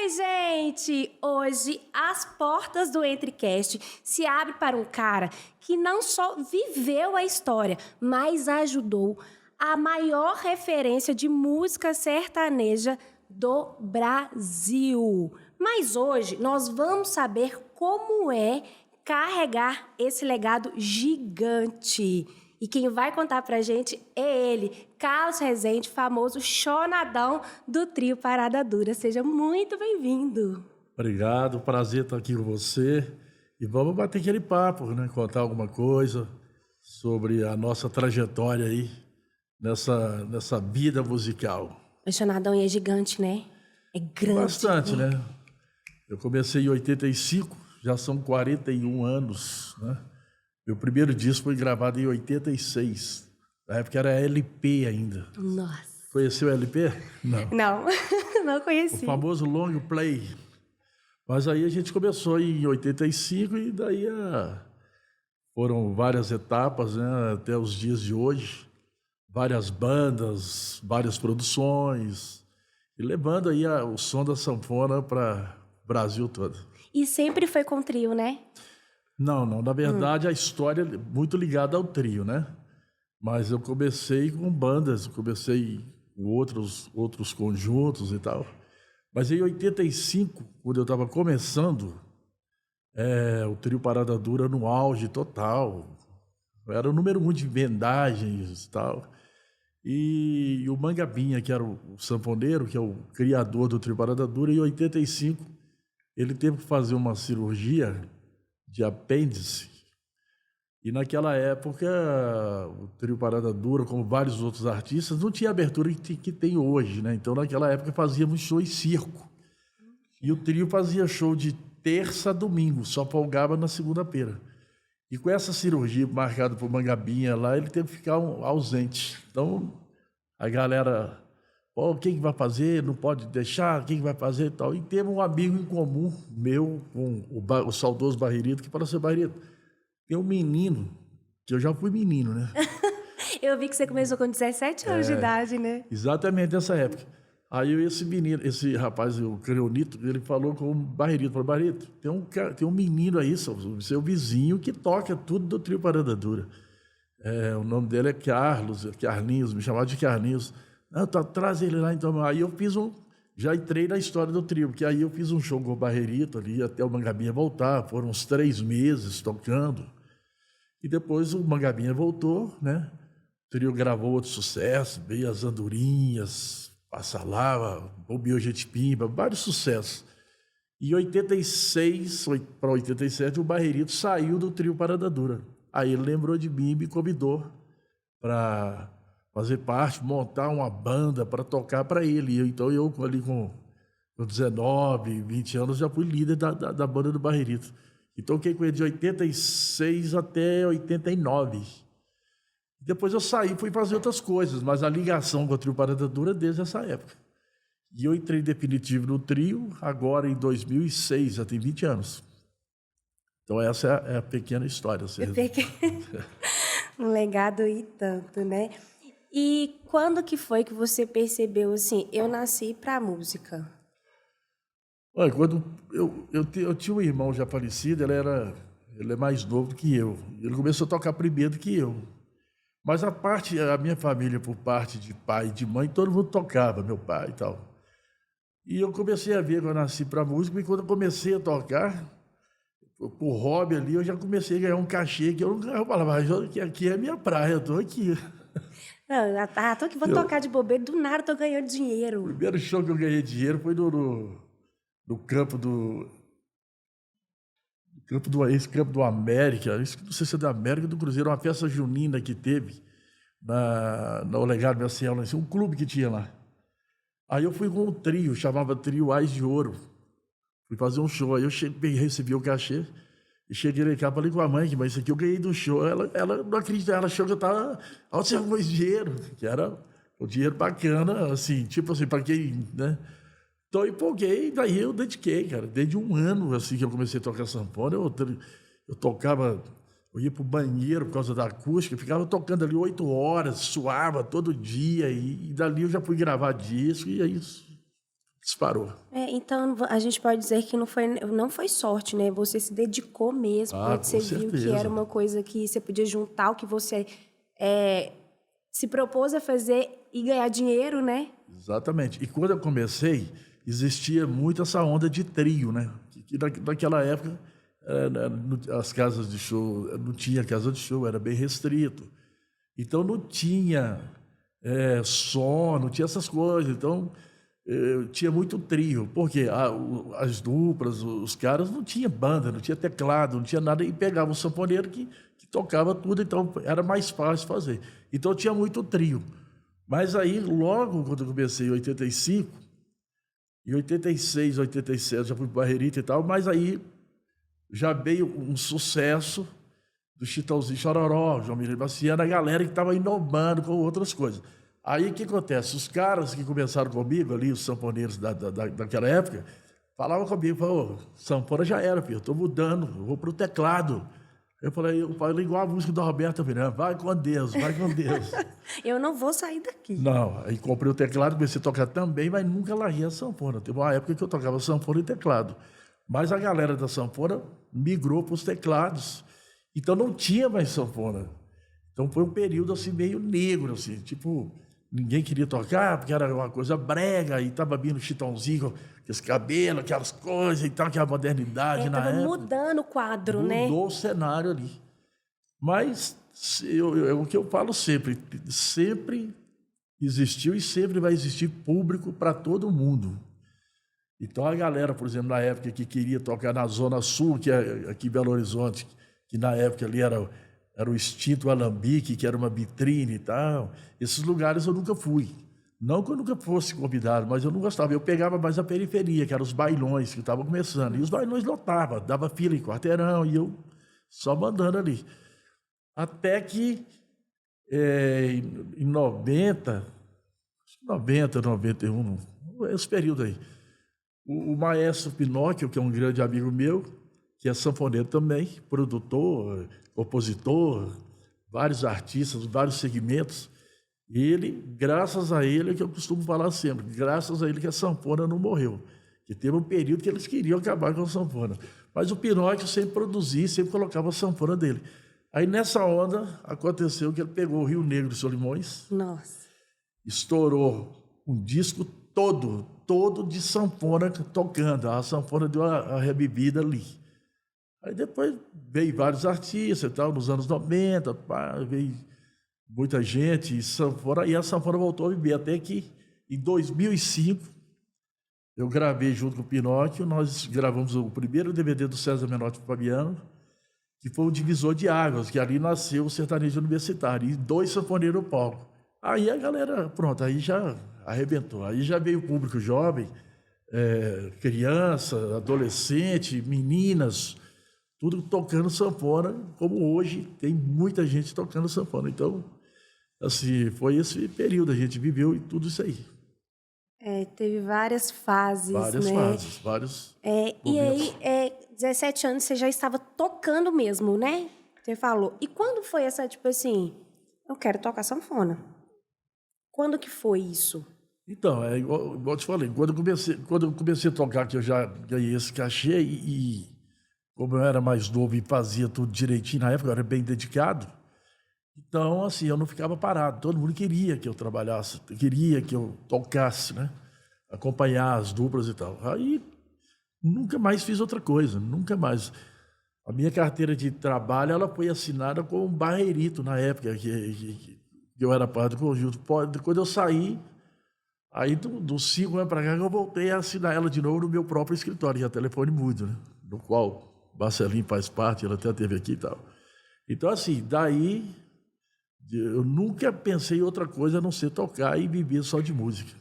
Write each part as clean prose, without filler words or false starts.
Oi, gente! Hoje, as portas do Entrecast se abrem para um cara que não só viveu a história, mas ajudou a maior referência de música sertaneja do Brasil. Mas hoje, nós vamos saber como é carregar esse legado gigante. E quem vai contar pra gente é ele, Carlos Rezende, famoso chonadão do trio Parada Dura. Seja muito bem-vindo. Obrigado, prazer estar aqui com você. E vamos bater aquele papo, né? Contar alguma coisa sobre a nossa trajetória aí nessa vida musical. O chonadão é gigante, né? É grande. Bastante, né? Eu comecei em 85, já são 41 anos, né? Meu primeiro disco foi gravado em 86. Na época era LP ainda. Nossa. Conheceu o LP? Não. Não conheci. O famoso long play. Mas aí a gente começou em 85 e daí foram várias etapas, né, até os dias de hoje. Várias bandas, várias produções. E levando aí o som da sanfona para o Brasil todo. E sempre foi com trio, né? Não. Na verdade, a história é muito ligada ao trio, né? Mas eu comecei com bandas, comecei com outros conjuntos e tal. Mas em 85, quando eu estava começando, o trio Parada Dura no auge total. Era o número 1 de vendagens e tal. E o Mangabinha, que era o sanfoneiro, que é o criador do trio Parada Dura, em 85, ele teve que fazer uma cirurgia de apêndice. E naquela época, o trio Parada Dura, como vários outros artistas, não tinha a abertura que tem hoje, né? Então, naquela época, fazíamos show em circo. E o trio fazia show de terça a domingo, só folgava na segunda-feira. E com essa cirurgia marcada por Mangabinha lá, ele teve que ficar ausente. Então, a galera, pô, quem vai fazer? Não pode deixar, quem vai fazer e tal. E teve um amigo em comum meu, com o saudoso Barrerito, que falou assim: Barrerito, tem um menino, que eu já fui menino, né? Eu vi que você começou com 17 anos de idade, né? Exatamente nessa época. Aí esse menino, esse rapaz, o Creonito, ele falou com o Barrerito, falou: Barrerito, tem um menino aí, seu vizinho, que toca tudo do trio Parada Dura. O nome dele é Carlinhos, me chamava de Carlinhos. Não, traz ele lá então. Aí eu já entrei na história do trio, porque aí eu fiz um show com o Barrerito ali, até o Mangabinha voltar, foram uns 3 meses tocando. E depois o Mangabinha voltou, né? O trio gravou outro sucesso, veio as Andorinhas, Passa Lá, Bobeou Gente Pimba, vários sucessos. Em 86 para 87, o Barrerito saiu do trio Parada Dura. Aí ele lembrou de mim e me convidou para fazer parte, montar uma banda para tocar para ele. Então eu ali com 19, 20 anos, já fui líder da banda do Barrerito. E toquei com ele de 86 até 89. Depois eu saí e fui fazer outras coisas, mas a ligação com o trio Parada Dura é desde essa época. E eu entrei definitivo no trio agora em 2006, já tem 20 anos. Então essa é a pequena história. Um legado e tanto, né? E quando que foi que você percebeu assim, eu nasci pra música? Olha, quando eu tinha um irmão já falecido, ele é mais novo do que eu. Ele começou a tocar primeiro do que eu. Mas a minha família, por parte de pai e de mãe, todo mundo tocava, meu pai e tal. E eu comecei a ver que eu nasci para música, e quando eu comecei a tocar, por hobby ali, eu já comecei a ganhar um cachê que eu falava, mas aqui é minha praia, eu estou aqui. Não, tô aqui, vou tocar de bobeira, do nada tô ganhando dinheiro. O primeiro show que eu ganhei dinheiro foi no campo esse campo do América, não sei se é do América ou do Cruzeiro, uma festa junina que teve na Olegário Merciel, um clube que tinha lá. Aí eu fui com um trio, chamava Trio Ais de Ouro. Fui fazer um show, aí eu recebi o cachê e cheguei lá e falei com a mãe, mas isso aqui eu ganhei do show. Ela não acreditou, ela achou que eu estava... Onde você arrumou esse dinheiro? Que era um dinheiro bacana, assim, tipo assim, para quem, né? Então eu empolguei, daí eu dediquei, cara. Desde um ano, assim, que eu comecei a tocar sanfona, eu tocava... Eu ia pro banheiro por causa da acústica, ficava tocando ali 8 horas, suava todo dia, e dali eu já fui gravar disco, e aí disparou. Então, a gente pode dizer que não foi sorte, né? Você se dedicou mesmo, porque você viu que era uma coisa que você podia juntar, o que você se propôs a fazer e ganhar dinheiro, né? Exatamente. E quando eu comecei, existia muito essa onda de trio, né? Que naquela época, as casas de show, não tinha casa de show, era bem restrito. Então, não tinha som, não tinha essas coisas. Então, tinha muito trio, porque as duplas, os caras, não tinha banda, não tinha teclado, não tinha nada, e pegava um sanfoneiro que tocava tudo, então era mais fácil fazer. Então, tinha muito trio. Mas aí, logo quando eu comecei em 85, em 86, 87, já fui para Barreirita e tal, mas aí já veio um sucesso do Chitãozinho Chororó, João Miranda Baciano, a galera que estava inovando com outras coisas. Aí o que acontece? Os caras que começaram comigo ali, os sanfoneiros daquela época, falavam comigo, falavam, sanfona já era, filho, eu estou mudando, eu vou para o teclado. Eu falei igual a música do Roberto Miranda, vai com Deus, vai com Deus. Eu não vou sair daqui. Não, aí comprei o teclado, comecei a tocar também, mas nunca larguei a sanfona. Teve uma época que eu tocava sanfona e teclado. Mas a galera da sanfona migrou para os teclados. Então não tinha mais sanfona. Então foi um período assim meio negro, assim, tipo, ninguém queria tocar, porque era uma coisa brega, e estava vindo Chitãozinho com esse cabelo, aquelas coisas e tal, aquela modernidade na época. Estava mudando o quadro, né? Mudou o cenário ali. Mas o que eu falo sempre existiu e sempre vai existir público para todo mundo. Então a galera, por exemplo, na época que queria tocar na Zona Sul, que é aqui em Belo Horizonte, que na época ali era o extinto Alambique, que era uma vitrine e tal, esses lugares eu nunca fui. Não que eu nunca fosse convidado, mas eu não gostava. Eu pegava mais a periferia, que eram os bailões que estavam começando. E os bailões lotavam, dava fila em quarteirão, e eu só mandando ali. Até que em 90, 91, esse período aí, o maestro Pinóquio, que é um grande amigo meu, que é sanfoneiro também, produtor, compositor, vários artistas, vários segmentos, ele, graças a ele, é que eu costumo falar sempre, graças a ele que a sanfona não morreu, que teve um período que eles queriam acabar com a sanfona. Mas o Pinóquio sempre produzia, sempre colocava a sanfona dele. Aí, nessa onda, aconteceu que ele pegou o Rio Negro de Solimões. Nossa. Estourou um disco todo de sanfona tocando. A sanfona deu a revivida ali. Aí depois veio vários artistas e tal, nos anos 90, veio muita gente, e a sanfona voltou a viver. Até que, em 2005, eu gravei junto com o Pinóquio, nós gravamos o primeiro DVD do César Menotti Fabiano, que foi o divisor de águas, que ali nasceu o sertanejo universitário, e 2 sanfoneiros no palco. Aí a galera, pronto, aí já arrebentou. Aí já veio o público jovem, criança, adolescente, meninas, tudo tocando sanfona, como hoje tem muita gente tocando sanfona. Então, assim, foi esse período, a gente viveu e tudo isso aí. Teve várias fases, várias né? Fases, vários E aí, 17 anos, você já estava tocando mesmo, né? Você falou. E quando foi essa, tipo assim, eu quero tocar sanfona? Quando que foi isso? Então, igual eu te falei, quando eu comecei a tocar, que eu já ganhei esse cachê, e como eu era mais novo e fazia tudo direitinho, na época eu era bem dedicado, então, assim, eu não ficava parado. Todo mundo queria que eu trabalhasse, queria que eu tocasse, né? Acompanhar as duplas e tal. Aí, nunca mais fiz outra coisa, nunca mais. A minha carteira de trabalho, ela foi assinada com um Barreirito, na época que eu era parte do conjunto. Quando eu saí, aí dos 5 anos para cá, eu voltei a assinar ela de novo no meu próprio escritório, que é Telefone Mudo, né? No qual Marcelinho faz parte, ela até esteve aqui e tal. Então, assim, daí eu nunca pensei em outra coisa a não ser tocar e viver só de música.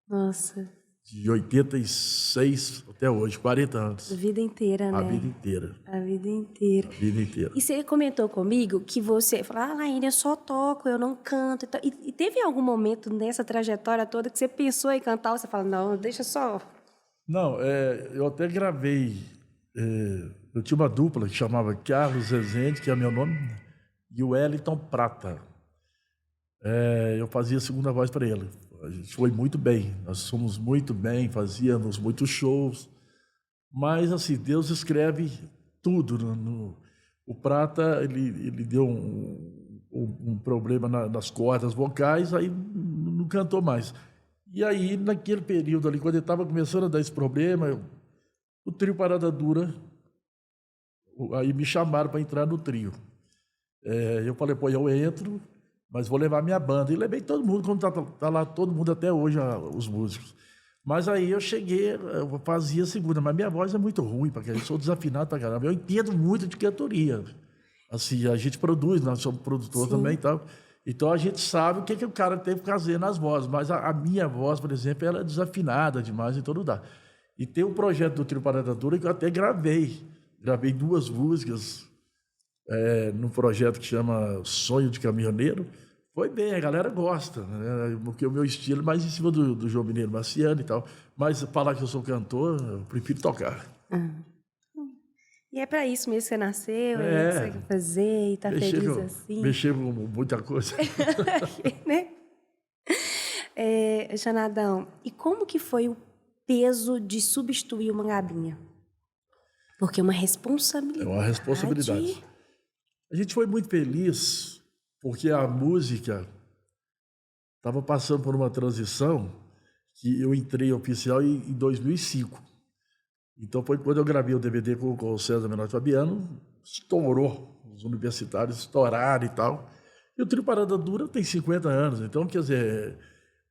Nossa. De 86 até hoje, 40 anos. A vida inteira, né? A vida inteira. A vida inteira. A vida inteira. E você comentou comigo que você falou, Laine, eu só toco, eu não canto. E teve algum momento nessa trajetória toda que você pensou em cantar ou você fala, não, deixa só... Não, eu até gravei... eu tinha uma dupla que chamava Carlos Rezende, que é meu nome, e o Wellington Prata. Eu fazia a segunda voz para ele. A gente foi muito bem, nós fomos muito bem, fazíamos muitos shows, mas assim, Deus escreve tudo. O Prata, ele deu um problema nas cordas vocais, aí não cantou mais. E aí, naquele período ali, quando ele estava começando a dar esse problema, o trio Parada Dura, aí me chamaram para entrar no trio. Eu falei, pô, eu entro, mas vou levar minha banda. E levei todo mundo, como tá lá todo mundo até hoje, os músicos. Mas aí eu cheguei, eu fazia a segunda, mas minha voz é muito ruim, porque eu sou desafinado pra caramba. Eu entendo muito de cantoria. Assim, a gente produz, nós somos produtor também e tal. Então a gente sabe o que o cara tem que fazer nas vozes. Mas a minha voz, por exemplo, ela é desafinada demais, então não dá. E tem um projeto do Trio Parada Dura que eu até gravei. Gravei 2 músicas num projeto que chama Sonho de Caminhoneiro. Foi bem, a galera gosta, né? Porque o meu estilo é mais em cima do João Mineiro Marciano e tal. Mas falar que eu sou cantor, eu prefiro tocar. E é para isso mesmo que você nasceu, é isso que você quer fazer e tá feliz assim. Mexer com muita coisa. Né? Janadão, e como que foi o peso de substituir o Mangabinha? Porque é uma responsabilidade. É uma responsabilidade. A gente foi muito feliz porque a música estava passando por uma transição que eu entrei oficial em 2005. Então foi quando eu gravei o DVD com o César Menotti Fabiano, estourou, os universitários estouraram e tal. E o Trio Parada Dura tem 50 anos, então, quer dizer,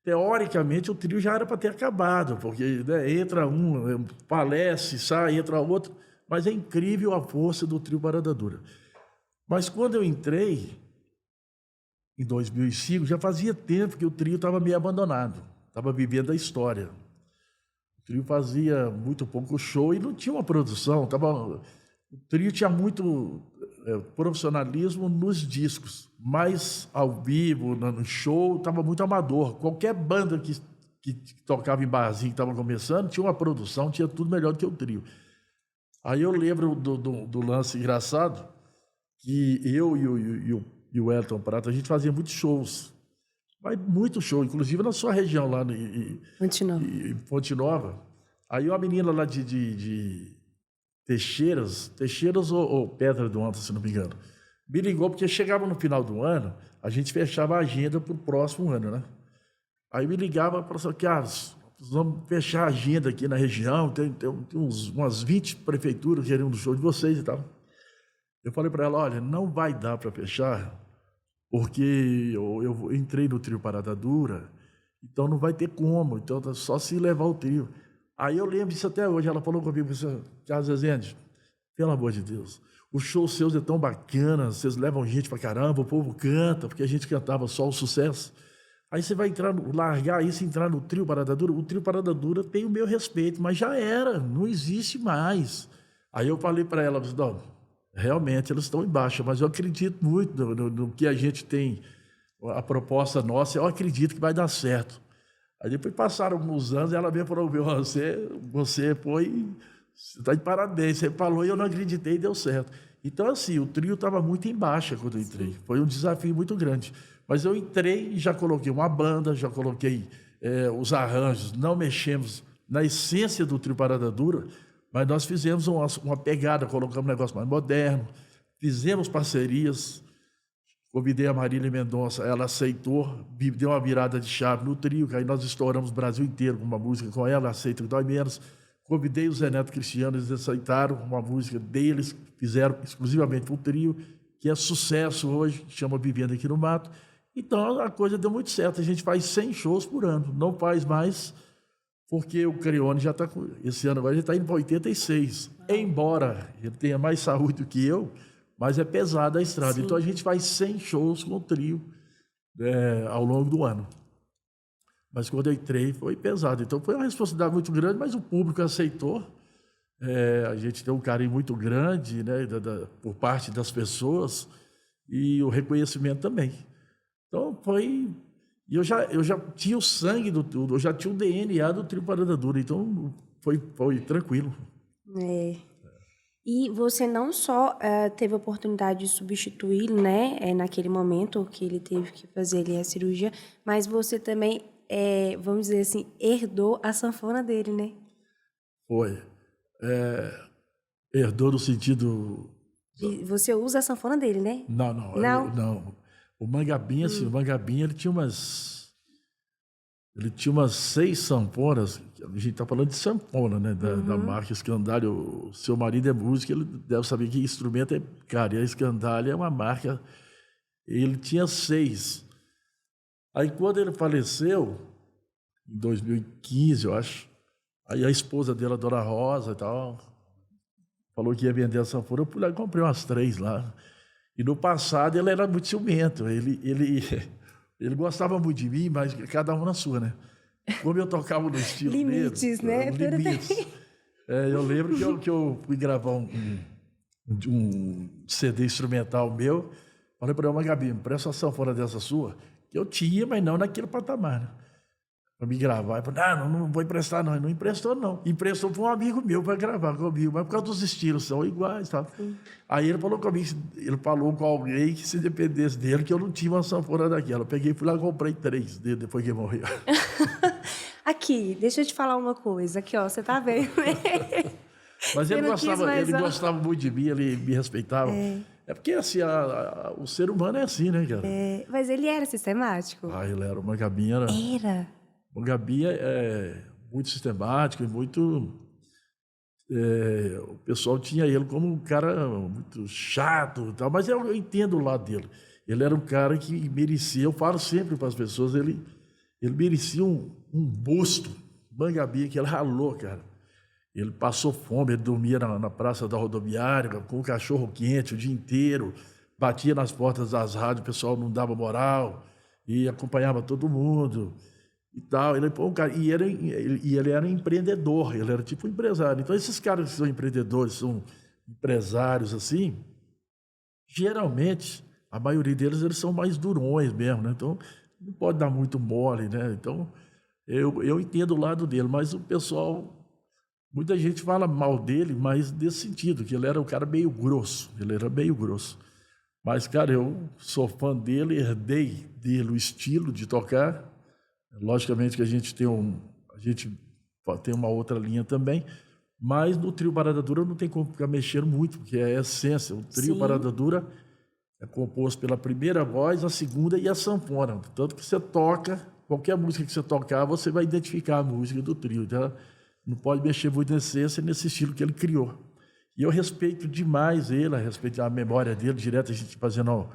teoricamente o trio já era para ter acabado, porque né, entra um, palesce, sai, entra outro, mas é incrível a força do Trio Parada Dura. Mas quando eu entrei, em 2005, já fazia tempo que o trio estava meio abandonado, estava vivendo a história. O trio fazia muito pouco show e não tinha uma produção. O trio tinha muito profissionalismo nos discos, mas ao vivo, no show, estava muito amador. Qualquer banda que tocava em barzinho, que estava começando, tinha uma produção, tinha tudo melhor do que o trio. Aí eu lembro do lance engraçado, que eu e o Elton Prata, a gente fazia muitos shows. Mas muito show, inclusive na sua região, lá em Fonte Nova. Aí uma menina lá de Teixeiras ou Pedra do Anta, se não me engano, me ligou, porque chegava no final do ano, a gente fechava a agenda para o próximo ano, né? Aí me ligava e falou assim, Carlos, vamos fechar a agenda aqui na região, tem umas 20 prefeituras querendo um show de vocês e tal. Eu falei para ela, olha, não vai dar para fechar, porque eu entrei no trio Parada Dura, então não vai ter como, então tá só se levar o trio. Aí eu lembro disso até hoje, ela falou comigo, Carlos Rezende, pelo amor de Deus, os shows seus é tão bacana, vocês levam gente pra caramba, o povo canta, porque a gente cantava só o sucesso. Aí você vai largar isso e entrar no trio Parada Dura, o trio Parada Dura tem o meu respeito, mas já era, não existe mais. Aí eu falei para ela, não, realmente elas estão em baixa, mas eu acredito muito no que a gente tem, a proposta nossa, eu acredito que vai dar certo. Aí depois passaram alguns anos, ela veio e falou, você está de parabéns, você falou e eu não acreditei e deu certo. Então, assim, o trio estava muito em baixa quando eu entrei, foi um desafio muito grande. Mas eu entrei e já coloquei uma banda, já coloquei os arranjos, não mexemos na essência do trio Parada Dura, mas nós fizemos uma pegada, colocamos um negócio mais moderno, fizemos parcerias, convidei a Marília Mendonça, ela aceitou, deu uma virada de chave no trio, que aí nós estouramos o Brasil inteiro com uma música com ela, aceita que dói menos. Convidei o Zé Neto Cristiano, eles aceitaram uma música deles, fizeram exclusivamente para o trio, que é sucesso hoje, chama Vivendo Aqui no Mato. Então a coisa deu muito certo, a gente faz 100 shows por ano, não faz mais, porque o Creone já está, esse ano agora, ele está indo para 86. Embora ele tenha mais saúde do que eu, mas é pesada a estrada. Sim. Então a gente faz 100 shows com o trio ao longo do ano. Mas quando eu entrei foi pesado. Então foi uma responsabilidade muito grande, mas o público aceitou. A gente tem um carinho muito grande, né, por parte das pessoas e o reconhecimento também. Então foi... E eu já tinha o sangue do tudo, eu já tinha o DNA do trio Parada Dura, então foi tranquilo. E você não só teve a oportunidade de substituir, né, naquele momento que ele teve que fazer ali a cirurgia, mas você também vamos dizer assim, herdou a sanfona dele, né? Foi. Herdou no sentido... E você usa a sanfona dele, né? Não. Não? O Mangabinha, assim, o Mangabinha, ele tinha umas 6 sanfonas. A gente está falando de sanfona, né? Da marca Escandalha. O seu marido é músico, ele deve saber que instrumento é caro. E a Escandalha é uma marca... Ele tinha 6. Aí, quando ele faleceu, em 2015, eu acho, aí a esposa dele, a Dona Rosa e tal, falou que ia vender a sanfona. Eu fui lá e comprei umas 3 lá. E no passado ele era muito ciumento. Ele gostava muito de mim, mas cada um na sua, né? Como eu tocava no estilo limites, dele... né? Limites. Eu lembro que eu fui gravar um CD instrumental meu. Falei para ele, Gabi, me presta uma sanfona dessa sua. Que eu tinha, mas não naquele patamar, né? Para me gravar. Eu falei, não vou emprestar, não. Ele não emprestou, não. Emprestou para um amigo meu para gravar comigo, mas por causa dos estilos, são iguais, tá? Aí ele falou comigo, ele falou com alguém que se dependesse dele, que eu não tinha uma sanfona daquela. Eu peguei, fui lá e comprei 3 dele depois que ele morreu. Aqui, deixa eu te falar uma coisa. Aqui, ó, você tá vendo, né? Mas ele gostava muito de mim, ele me respeitava. É porque, assim, o ser humano é assim, né, cara? Mas ele era sistemático? Ele era. O Mangabinha era... O Mangabinha é muito sistemático e muito... o pessoal tinha ele como um cara muito chato e tal, mas eu entendo o lado dele. Ele era um cara que merecia, eu falo sempre para as pessoas, ele merecia um busto. Mangabinha, que ele ralou, cara. Ele passou fome, ele dormia na praça da rodoviária, com o cachorro quente o dia inteiro, batia nas portas das rádios, o pessoal não dava moral, e acompanhava todo mundo e tal. Ele foi um cara, e ele era empreendedor, ele era tipo empresário. Então, esses caras que são empreendedores, são empresários assim, geralmente, a maioria deles eles são mais durões mesmo, né? Então, não pode dar muito mole, né? Então, eu entendo o lado dele, mas o pessoal... Muita gente fala mal dele, mas nesse sentido, que ele era um cara meio grosso. Ele era meio grosso. Mas, cara, eu sou fã dele, herdei dele o estilo de tocar. Logicamente que a gente tem uma outra linha também, mas no trio Parada Dura não tem como ficar mexendo muito, porque é a essência. O trio Parada Dura é composto pela primeira voz, a segunda e a sanfona. Tanto que você toca, qualquer música que você tocar, você vai identificar a música do trio. Então, não pode mexer muito na essência, nesse estilo que ele criou. E eu respeito demais ele, respeito a memória dele, direto a gente fazendo uma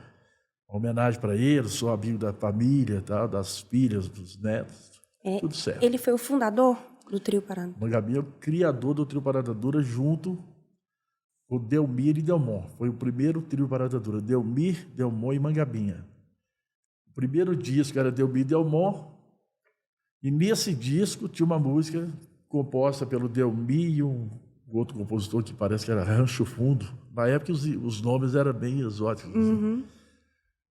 homenagem para ele, sou amigo da família, tá? Das filhas, dos netos, tudo certo. Ele foi o fundador do trio Parada? Mangabinha é o criador do trio Parada Dura, junto com Delmir e Delmon. Foi o primeiro trio Parada Dura, Delmir, Delmon e Mangabinha. O primeiro disco era Delmir e Delmon, e nesse disco tinha uma música composta pelo Delmir e um outro compositor que parece que era Rancho Fundo. Na época os nomes eram bem exóticos. Assim.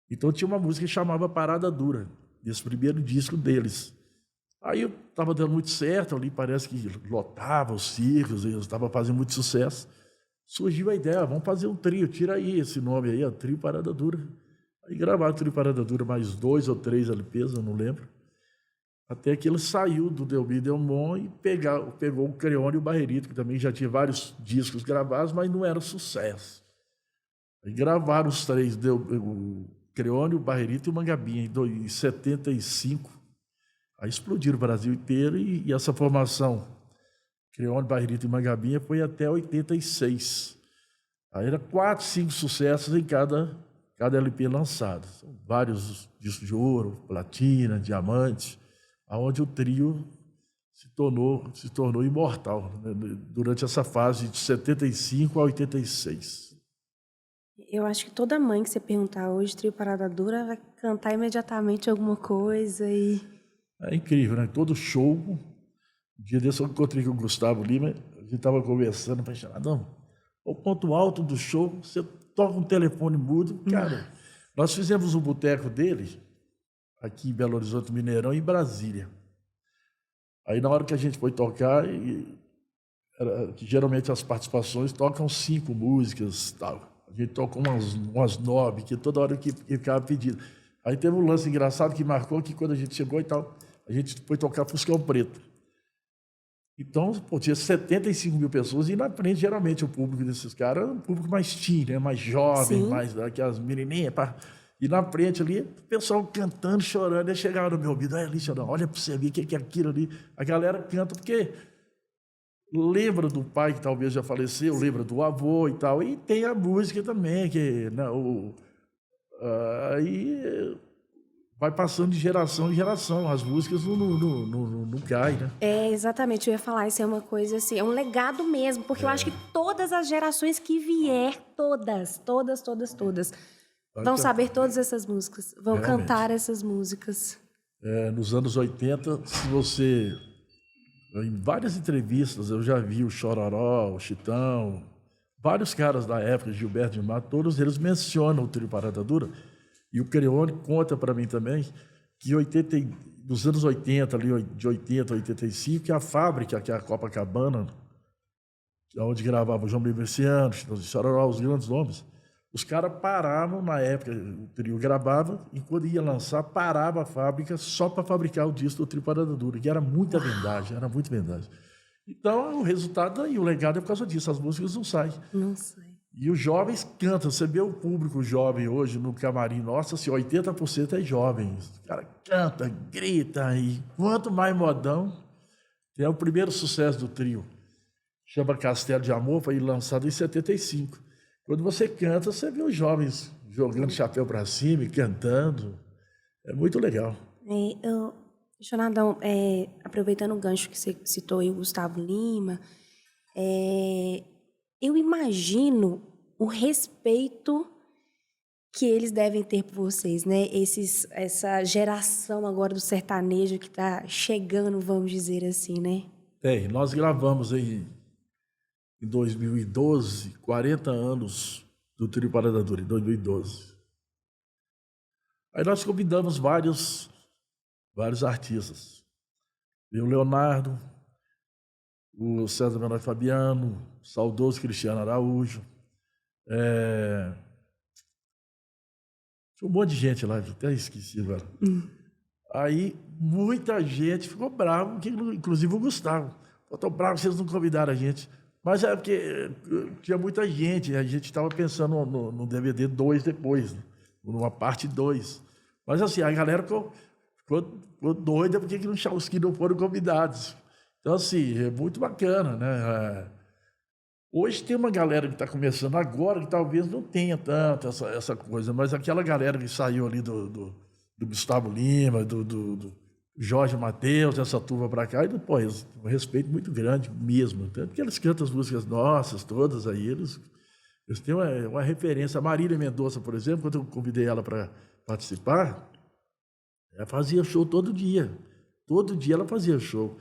Então tinha uma música que chamava Parada Dura, esse primeiro disco deles. Aí eu estava dando muito certo ali, parece que lotava os circos, eles estavam fazendo muito sucesso. Surgiu a ideia, vamos fazer um trio, tira aí esse nome aí, Trio Parada Dura. Aí gravaram o Trio Parada Dura mais 2 ou 3 LPs, eu não lembro. Até que ele saiu do Delmir e Delmon e pegou o Creone e o Barrerito, que também já tinha vários discos gravados, mas não era sucesso. Aí gravaram os 3, o Creone, o Barrerito e o Mangabinha, em 75. Aí explodiram o Brasil inteiro e essa formação, Creone, Barrerito e Mangabinha, foi até 86. Aí era 4, 5 sucessos em cada LP lançado. São vários discos de ouro, platina, diamante, aonde o trio se tornou imortal, né, durante essa fase de 75 a 86. Eu acho que toda mãe que você perguntar hoje, Trio Parada Dura, vai cantar imediatamente alguma coisa e... É incrível, né? Todo show... Um dia desse eu encontrei com o Gustavo Lima, a gente estava conversando, falei, Adão, o ponto alto do show, você toca um telefone mudo, cara. Nós fizemos um boteco dele, aqui em Belo Horizonte, Mineirão, e em Brasília. Aí, na hora que a gente foi tocar, geralmente as participações tocam 5 músicas, tal. A gente tocou umas 9, que toda hora que ficava pedindo. Aí teve um lance engraçado que marcou, que quando a gente chegou e tal, a gente foi tocar Fuscão Preto. Então, pô, tinha 75 mil pessoas, e na frente, geralmente, o público desses caras era um público mais teen, né? Mais jovem, Sim. mais aquelas menininhas. E na frente ali, o pessoal cantando, chorando, aí chegava no meu ouvido, olha ali, chorando, olha para você ver o que é aquilo ali. A galera canta porque lembra do pai que talvez já faleceu, lembra do avô e tal, e tem a música também, que né, aí vai passando de geração em geração, as músicas não caem, né? É, exatamente, eu ia falar, isso é uma coisa assim, é um legado mesmo, porque eu acho que todas as gerações que vier, todas, vão saber todas essas músicas, vão Realmente. cantar essas músicas. Nos anos 80, se você... Em várias entrevistas eu já vi o Chororó, o Chitão, vários caras da época, Gilberto de Mato, todos eles mencionam o Trio Parada Dura. E o Creone conta para mim também que nos anos 80, ali, de 80 a 85, que a fábrica, que é a Copacabana, onde gravava o João Bimerciano, o Chororó, os grandes nomes, os caras paravam na época, o trio gravava, e quando ia lançar, parava a fábrica só para fabricar o disco do Trio Parada Dura, que era muita vendagem, era muito vendagem. Então, o resultado e o legado é por causa disso, as músicas não saem. Não sei. E os jovens cantam, você vê o público jovem hoje no camarim, nossa, assim, 80% é jovens. O cara canta, grita, e quanto mais modão, é o primeiro sucesso do trio. Chama Castelo de Amor, foi lançado em 75. Quando você canta, você vê os jovens jogando chapéu para cima e cantando. É muito legal. Jonadão, aproveitando o gancho que você citou aí, o Gustavo Lima, eu imagino o respeito que eles devem ter por vocês, né? Essa geração agora do sertanejo que está chegando, vamos dizer assim, né? Nós gravamos aí em 2012, 40 anos do Trio Parada Dura, em 2012. Aí nós convidamos vários artistas. E o Leonardo, o César Menotti Fabiano, o saudoso Cristiano Araújo. Tinha um monte de gente lá, até esqueci agora. Aí muita gente ficou bravo, inclusive o Gustavo. Estou bravo, vocês não convidaram a gente. Mas é porque tinha muita gente, a gente estava pensando no DVD 2 depois, numa parte 2. Mas assim, a galera ficou doida porque os que não foram convidados. Então, assim, é muito bacana, né? Hoje tem uma galera que está começando agora que talvez não tenha tanto essa coisa, mas aquela galera que saiu ali do Gustavo Lima, do Jorge Mateus, essa turma para cá, e depois, um respeito muito grande mesmo. Tanto que eles cantam as músicas nossas, todas aí, eles têm uma referência. A Marília Mendonça, por exemplo, quando eu convidei ela para participar, ela fazia show todo dia. Todo dia ela fazia show.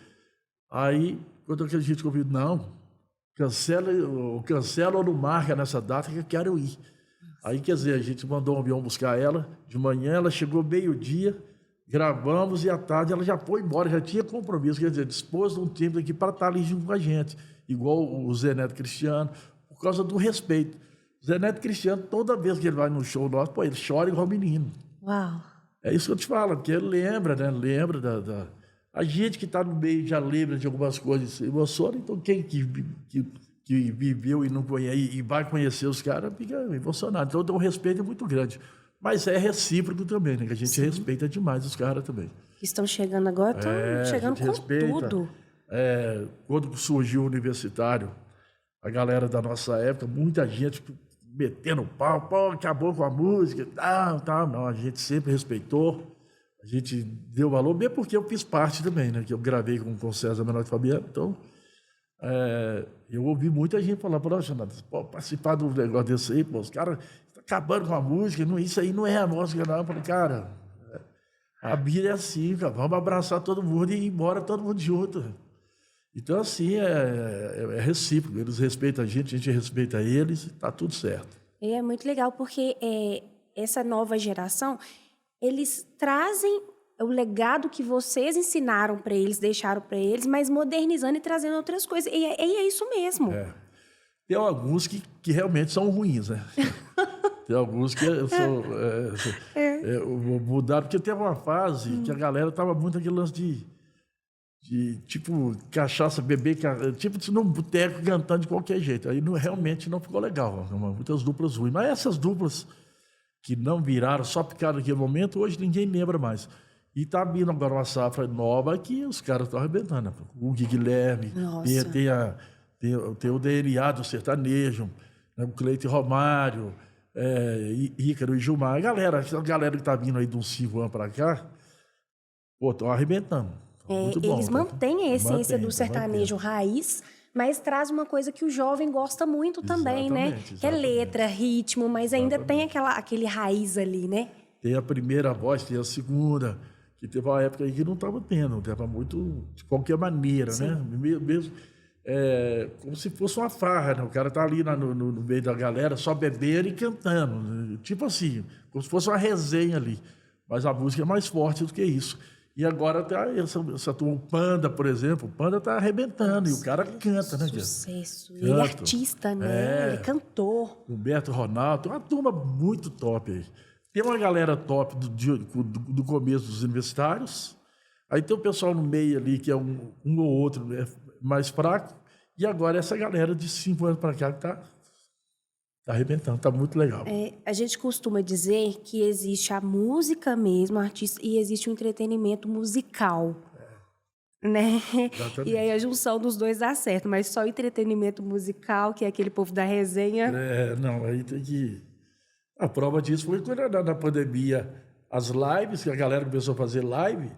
Aí, quando a gente convidou, não, cancela ou não marca nessa data que eu quero ir. Aí, quer dizer, a gente mandou um avião buscar ela, de manhã ela chegou meio-dia, gravamos e à tarde ela já foi embora, já tinha compromisso, quer dizer, dispôs de um tempo aqui para estar ali junto com a gente, igual o Zé Neto Cristiano, por causa do respeito. O Zé Neto Cristiano, toda vez que ele vai no show nosso, ele chora igual menino. Uau! É isso que eu te falo, porque ele lembra, né? Lembra a gente que está no meio já lembra de algumas coisas, se emociona, então quem que viveu e não conhece, e vai conhecer os caras, fica emocionado. Então, o respeito é muito grande. Mas é recíproco também, né? Que a gente respeita demais os caras também. Que estão chegando agora, estão chegando com tudo. Quando surgiu o universitário, a galera da nossa época, muita gente metendo pau, acabou com a música, não, a gente sempre respeitou, a gente deu valor, mesmo porque eu fiz parte também, né? Que eu gravei com o César Menotti Fabiano, então eu ouvi muita gente falar, participar de um negócio desse aí, os caras acabando com a música, isso aí não é a música, não. Eu falei, cara, a vida é assim, cara, vamos abraçar todo mundo e ir embora todo mundo junto. Então, assim, é recíproco, eles respeitam a gente respeita eles, está tudo certo. E é muito legal, porque essa nova geração, eles trazem o legado que vocês ensinaram para eles, deixaram para eles, mas modernizando e trazendo outras coisas. E é isso mesmo. Tem alguns que realmente são ruins, né? Tem alguns que mudaram, porque teve uma fase que a galera tava muito aquele lance de tipo, cachaça, beber, tipo, num boteco cantando de qualquer jeito. Aí realmente não ficou legal. Muitas duplas ruins. Mas essas duplas que não viraram, só picaram naquele momento, hoje ninguém lembra mais. E está vindo agora uma safra nova que os caras estão arrebentando. O Guilherme, tem o DNA do sertanejo, né? O Cleito Romário, Ícaro e Gilmar. A galera que está vindo aí de uns 5 anos para cá, estão arrebentando. Muito bom, eles mantêm a essência do sertanejo raiz, mas traz uma coisa que o jovem gosta muito também, né? Exatamente. Que é letra, ritmo, mas ainda tem aquele raiz ali, né? Tem a primeira voz, tem a segunda, que teve uma época aí que não estava tendo, estava muito de qualquer maneira, né? Mesmo, como se fosse uma farra, né? O cara tá ali no meio da galera só bebendo e cantando, né? Tipo assim, como se fosse uma resenha ali. Mas a música é mais forte do que isso. E agora tá essa turma, o Panda, por exemplo, o Panda tá arrebentando. Nossa, e o cara canta, né, sucesso. Ele é artista, né? Ele é cantor. Humberto Ronaldo, tem uma turma muito top aí. Tem uma galera top do começo dos universitários. Aí tem o pessoal no meio ali, que é um ou outro mais fraco. E agora essa galera de 5 anos para cá que tá arrebentando, tá muito legal. A gente costuma dizer que existe a música mesmo, artista, e existe o entretenimento musical, né? Exatamente. E aí a junção dos dois dá certo, mas só o entretenimento musical, que é aquele povo da resenha... Não, aí tem que... A prova disso foi quando na pandemia, as lives, que a galera começou a fazer live,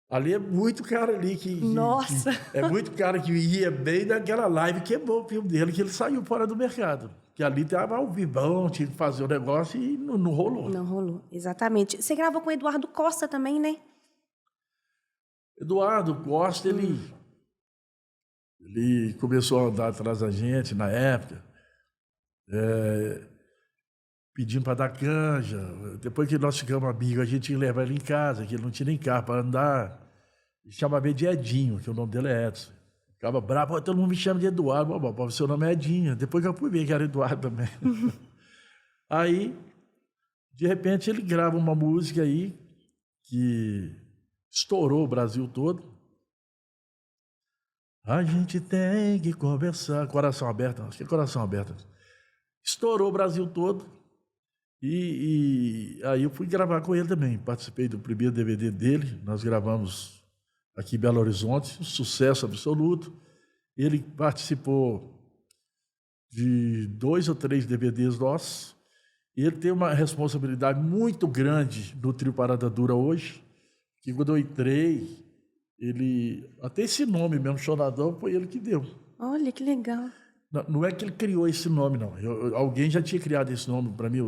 ali é muito cara ali que... Nossa! É muito cara que ia bem naquela live, queimou o filme dele, que ele saiu fora do mercado. Que ali estava ao vivão, tinha que fazer o negócio e não rolou. Não rolou, exatamente. Você gravou com o Eduardo Costa também, né? Eduardo Costa, ele começou a andar atrás da gente na época, pedindo para dar canja. Depois que nós ficamos amigos, a gente tinha que levar ele em casa, que ele não tinha nem carro para andar. Ele chamava ele de Edinho, que o nome dele é Edson. Ficava bravo, todo mundo me chama de Eduardo. Seu nome é Edinho. Depois que eu fui ver que era Eduardo também. Aí, de repente, ele grava uma música aí que estourou o Brasil todo. A gente tem que conversar. Coração Aberto, acho que é Coração Aberto. Estourou o Brasil todo. E aí eu fui gravar com ele também. Participei do primeiro DVD dele. Nós gravamos aqui em Belo Horizonte, um sucesso absoluto. Ele participou de 2 ou 3 DVDs nossos. Ele tem uma responsabilidade muito grande no Trio Parada Dura hoje, que quando eu entrei, até esse nome mesmo, Chonadão, foi ele que deu. Olha, que legal. Não é que ele criou esse nome, não. Alguém já tinha criado esse nome para mim.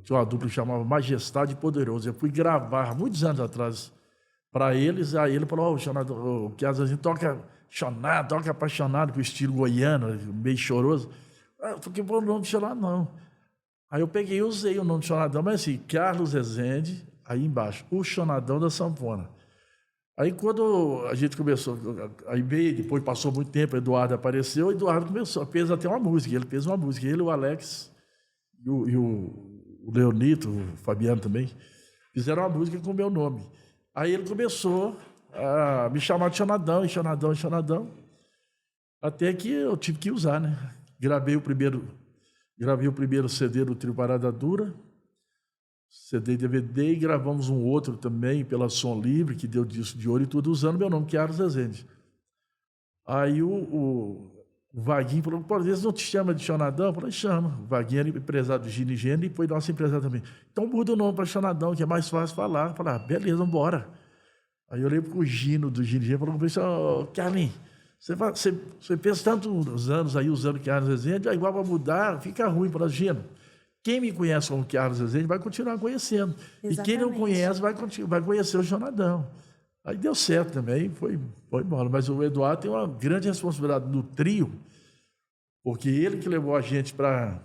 Tinha uma dupla que chamava Majestade Poderoso. Eu fui gravar, muitos anos atrás, para eles, aí ele falou, o que às vezes toca chonado, toca apaixonado com o estilo goiano, meio choroso. Eu falei, o nome de Chonadão, não. Aí eu peguei e usei o nome de Chonadão, mas assim, Carlos Rezende, aí embaixo, o Chonadão da Sanfona. Aí quando a gente começou, aí veio, depois passou muito tempo, o Eduardo apareceu, o Eduardo começou, fez até uma música, ele fez uma música, ele, o Alex e o Leonito, o Fabiano também, fizeram uma música com o meu nome. Aí ele começou a me chamar de Chonadão, até que eu tive que usar, né? Gravei o primeiro CD do Trio Parada Dura, CD e DVD, e gravamos um outro também pela Som Livre, que deu disco de ouro e tudo, usando meu nome, Carlos Rezende. Aí o Vaguinho falou, por vezes não te chama de Chonadão? Eu falei, chama. O Vaguinho era empresário do Gino e Gênero e foi nosso empresário também. Então muda o nome para Chonadão, que é mais fácil falar. Eu falei, beleza, vamos embora. Aí eu lembro que o Gino do Gino e Gênero falou, Carlinhos, você pensa tantos anos aí usando Carlos Rezende, aí igual vai mudar, fica ruim para o Gino. Quem me conhece como Carlos Rezende vai continuar conhecendo. Exatamente. E quem não conhece vai conhecer o Chonadão. Aí deu certo também, foi embora. Mas o Eduardo tem uma grande responsabilidade no trio, porque ele que levou a gente para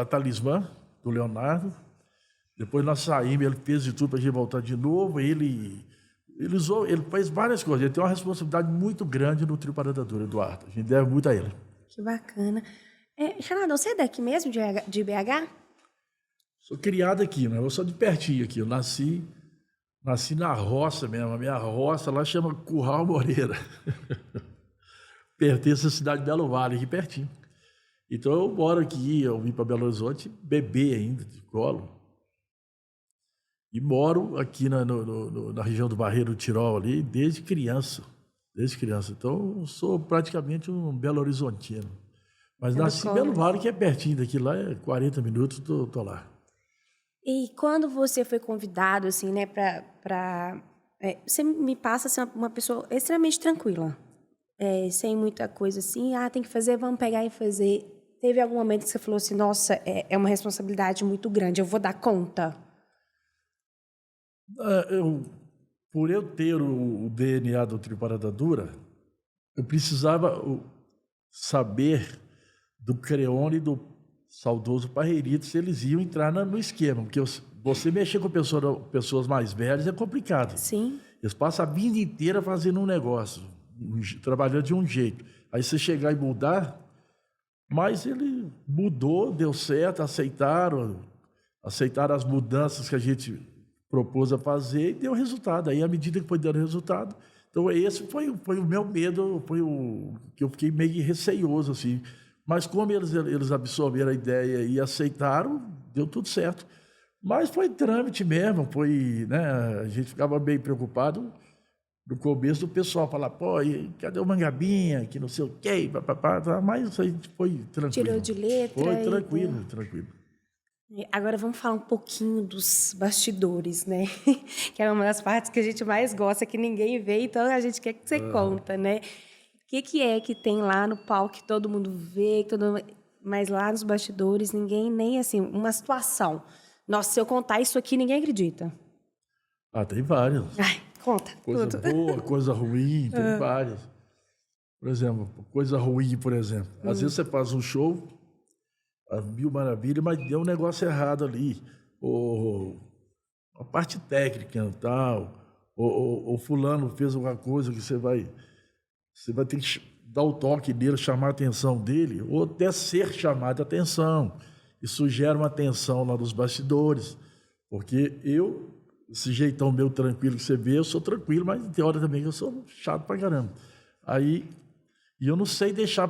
Talismã, do Leonardo. Depois nós saímos, ele fez de tudo para a gente voltar de novo. Ele fez várias coisas. Ele tem uma responsabilidade muito grande no trio Parada Dura, Eduardo. A gente deve muito a ele. Que bacana. Renato, você é daqui mesmo, de BH? Sou criado aqui, né? Eu sou de pertinho aqui. Eu nasci na roça mesmo. A minha roça lá chama Curral Moreira. Pertence à cidade de Belo Vale, aqui pertinho. Então eu moro aqui, eu vim para Belo Horizonte, bebê ainda, de colo. E moro aqui na região do Barreiro do Tirol ali, desde criança. Desde criança. Então eu sou praticamente um Belo Horizontino. Mas nasci em Belo Vale, que é pertinho daqui, lá é 40 minutos, tô lá. E quando você foi convidado, assim, né, você me passa ser uma pessoa extremamente tranquila. Sem muita coisa assim, tem que fazer, vamos pegar e fazer. Teve algum momento que você falou assim, nossa, é uma responsabilidade muito grande, eu vou dar conta? Por eu ter o DNA do Trio Parada Dura, eu precisava saber do Creone e do saudoso Parreirito se eles iam entrar no esquema, porque você mexer com pessoas mais velhas é complicado. Sim. Eles passam a vida inteira fazendo um negócio, trabalhando de um jeito. Aí você chegar e mudar, mas ele mudou, deu certo, aceitaram as mudanças que a gente propôs a fazer e deu resultado. Aí, à medida que foi dando resultado, então esse foi o meu medo, foi o que eu fiquei meio receioso, assim. Mas como eles absorveram a ideia e aceitaram, deu tudo certo. Mas foi trâmite mesmo, né, a gente ficava bem preocupado no começo do pessoal falar, pô, cadê o Mangabinha, que não sei o quê, mas a gente foi tranquilo. Tirou de letra. Foi tranquilo, tranquilo. Agora vamos falar um pouquinho dos bastidores, né? Que é uma das partes que a gente mais gosta, que ninguém vê, então a gente quer que você conta, né? O que é que tem lá no palco que todo mundo vê, mas lá nos bastidores ninguém nem assim, uma situação. Nossa, se eu contar isso aqui, ninguém acredita. Tem várias. Conta. Coisa tudo. boa, coisa ruim, tem várias. Por exemplo, coisa ruim, por exemplo. Às vezes você faz um show, as mil maravilhas, mas deu um negócio errado ali. A parte técnica e tal. Ou fulano fez alguma coisa que você vai ter que dar o toque dele, chamar a atenção dele, ou até ser chamado a atenção. Isso gera uma tensão lá nos bastidores. Porque esse jeitão meu tranquilo que você vê, eu sou tranquilo, mas tem hora também que eu sou chato pra caramba. Aí, e eu não sei deixar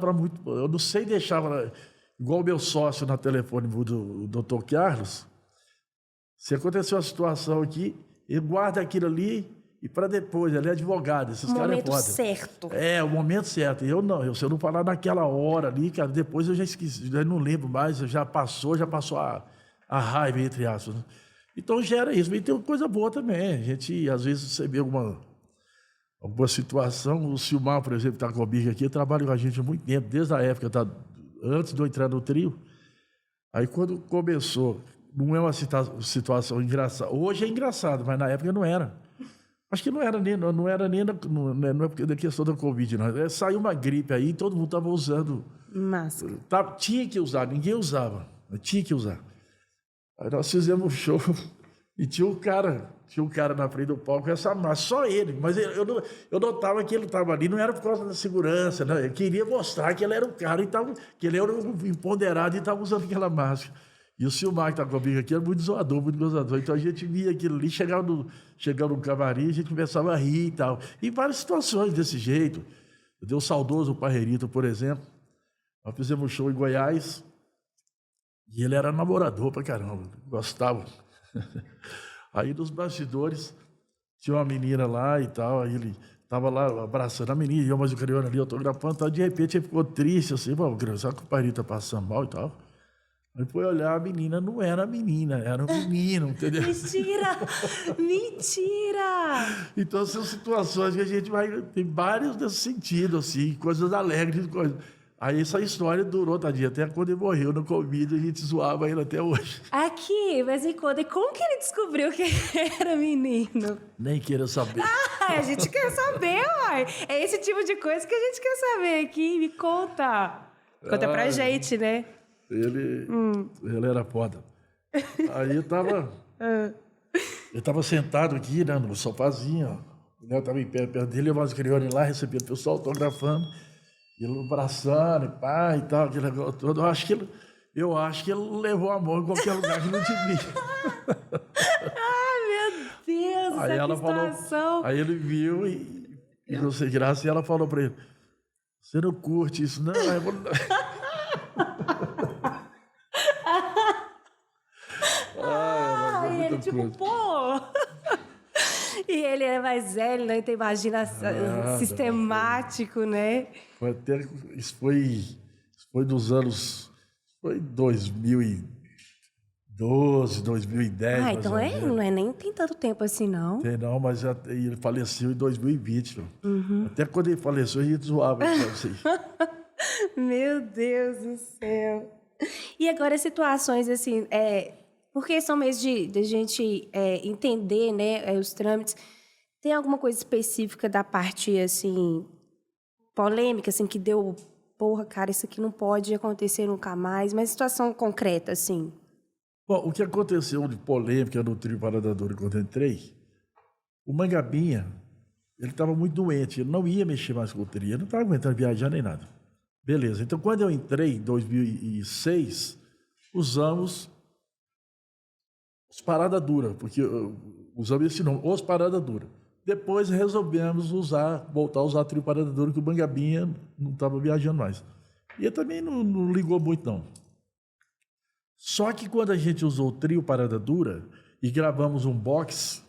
igual o meu sócio na telefone do Dr. Carlos, se acontecer uma situação aqui, ele guarda aquilo ali e para depois, ele é advogado, esses caras é foda. O momento certo. O momento certo. Eu não, se eu não falar naquela hora ali, cara, depois eu já esqueci, já não lembro mais, já passou a raiva, entre aspas. Então gera isso. E tem coisa boa também. A gente, às vezes, você vê alguma situação. O Silmar, por exemplo, está comigo aqui, trabalha com a gente há muito tempo, desde a época, antes de eu entrar no trio. Aí, quando começou, não é uma situação engraçada. Hoje é engraçado, mas na época não era. Acho que não era nem na questão da Covid, não. Saiu uma gripe aí, todo mundo estava usando máscara. Tinha que usar, ninguém usava. Tinha que usar. Aí nós fizemos um show e tinha um cara na frente do palco com essa máscara, só ele. Mas eu notava que ele estava ali, não era por causa da segurança, né? Eu queria mostrar que ele era o cara, que ele era um empoderado e estava usando aquela máscara. E o Silmar, que está comigo aqui, era muito zoador, muito gozador. Então a gente via aquilo ali, chegava no camarim, a gente começava a rir e tal. E várias situações desse jeito. Deu saudoso Parreirito, por exemplo. Nós fizemos um show em Goiás e ele era namorador pra caramba, gostava. Aí nos bastidores tinha uma menina lá e tal, aí ele estava lá abraçando a menina, e eu, mas o Creone ali autografando, tal. De repente ele ficou triste, assim, sabe que o Parreirito tá passando mal e tal. Aí foi olhar, a menina não era a menina, era um menino, entendeu? Mentira! Mentira! Então são situações que a gente tem vários nesse sentido, assim, coisas alegres, coisas. Aí essa história durou, tadinha, até quando ele morreu no Covid, a gente zoava ele até hoje. Aqui, mas me conta, como que ele descobriu que era menino? Nem queira saber. A gente quer saber, uai. É esse tipo de coisa que a gente quer saber aqui, me conta. Conta pra gente, né? Ele era foda. Aí eu tava sentado aqui, né, no sofazinho, ó. Eu tava em pé perto dele, eu mais Creone lá, recebendo o pessoal autografando. Aquilo abraçando, pai e tal, aquele negócio todo. Eu acho que ele levou a mão em qualquer lugar que não devia. Ai, meu Deus, Aí ela situação. aí ele viu e não sei graça, e ela falou para ele: você não curte isso, não? Aí eu vou... Ai, ele tipo, pô. E ele é mais velho, né? Então imagina sistemático, né? Foi até, isso foi dos anos, foi 2012, 2010. Ah, então não é nem tem tanto tempo assim, não. Tem não, mas ele faleceu em 2020. Até quando ele faleceu, a gente zoava. Assim. Meu Deus do céu. E agora situações assim, porque são meios de gente entender, né, os trâmites. Tem alguma coisa específica da parte, assim, polêmica, assim, que deu, porra, cara, isso aqui não pode acontecer nunca mais, mas situação concreta, assim. Bom, o que aconteceu de polêmica no trio Parada Dura quando eu entrei, o Mangabinha, ele estava muito doente, ele não ia mexer mais com o trio, ele não estava aguentando viajar nem nada. Beleza, então quando eu entrei em 2006, usamos os Parada Dura, porque usamos esse nome, os Parada Dura. Depois resolvemos voltar a usar a trio Parada Dura, que o Mangabinha não estava viajando mais. E ele também não ligou muito, não. Só que quando a gente usou o trio Parada Dura e gravamos um box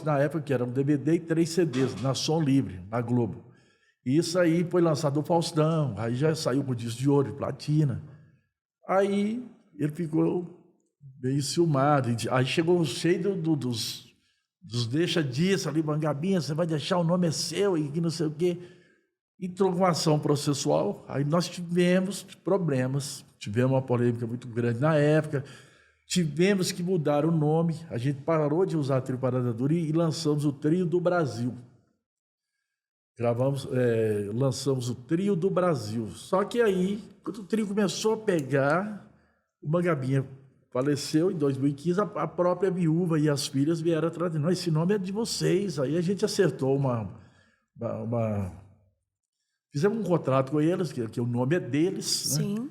na época que era um DVD e 3 CDs, na Som Livre, na Globo. E isso aí foi lançado no Faustão, aí já saiu com disco de ouro, de platina. Aí ele ficou meio ciumado. Aí chegou cheio dos deixa disso ali, Mangabinha, você vai deixar, o nome é seu e que não sei o quê. Entrou com uma ação processual, aí nós tivemos problemas, tivemos uma polêmica muito grande na época, tivemos que mudar o nome, a gente parou de usar a Trio Parada Dura e lançamos o Trio do Brasil. Lançamos o Trio do Brasil. Só que aí, quando o trio começou a pegar, o Mangabinha faleceu em 2015, a própria viúva e as filhas vieram atrás de nós. Esse nome é de vocês. Aí a gente acertou fizemos um contrato com eles, que o nome é deles. Sim. Né? A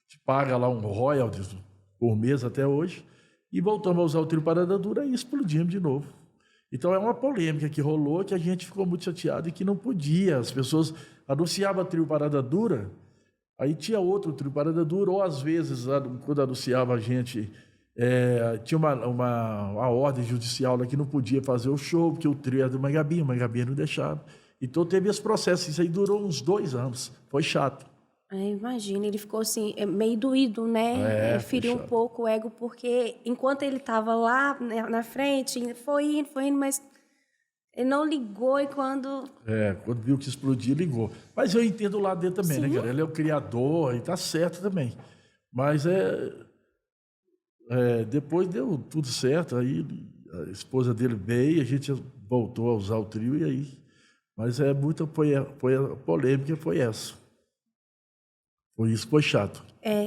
gente paga lá um royalties por mês até hoje. E voltamos a usar o Trio Parada Dura e explodimos de novo. Então é uma polêmica que rolou, que a gente ficou muito chateado e que não podia. As pessoas anunciavam a Trio Parada Dura, aí tinha outro Trio Parada Dura, ou às vezes, quando anunciava a gente, tinha uma ordem judicial lá que não podia fazer o show, porque o trio era do Mangabinha, o Mangabinha não deixava. Então teve esse processo, isso aí durou uns 2 anos, foi chato. Imagina, ele ficou assim, meio doído, né? Feriu um pouco o ego, porque enquanto ele estava lá na frente, foi indo, mas ele não ligou e quando... Quando viu que explodir, ligou. Mas eu entendo o lado dele também, Sim. né, cara? Ele é o criador e tá certo também. Mas depois deu tudo certo, aí a esposa dele veio, a gente voltou a usar o trio e aí... Mas foi a polêmica, foi essa. Isso foi chato.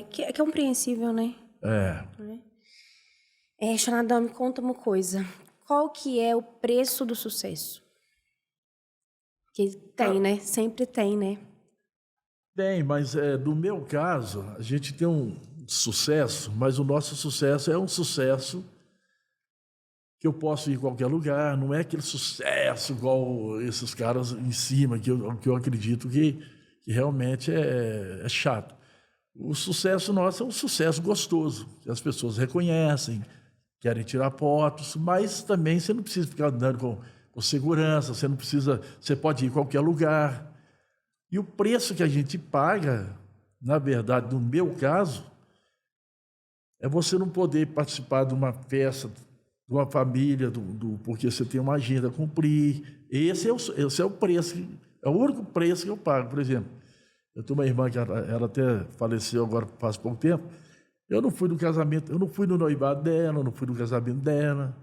Que é compreensível, né? Xanadão, me conta uma coisa. Qual que é o preço do sucesso? Que tem, né? Sempre tem, né? Tem, mas no meu caso, a gente tem um sucesso, mas o nosso sucesso é um sucesso que eu posso ir em qualquer lugar, não é aquele sucesso igual esses caras em cima, que eu acredito que realmente é chato. O sucesso nosso é um sucesso gostoso, que as pessoas reconhecem, querem tirar fotos, mas também você não precisa ficar andando com segurança, você pode ir em qualquer lugar. E o preço que a gente paga, na verdade, no meu caso, é você não poder participar de uma festa, de uma família, porque você tem uma agenda a cumprir. Esse é o preço, é o único preço que eu pago. Por exemplo, eu tenho uma irmã que ela até faleceu agora faz pouco tempo. Eu não fui no casamento, eu não fui no noivado dela, eu não fui no casamento dela,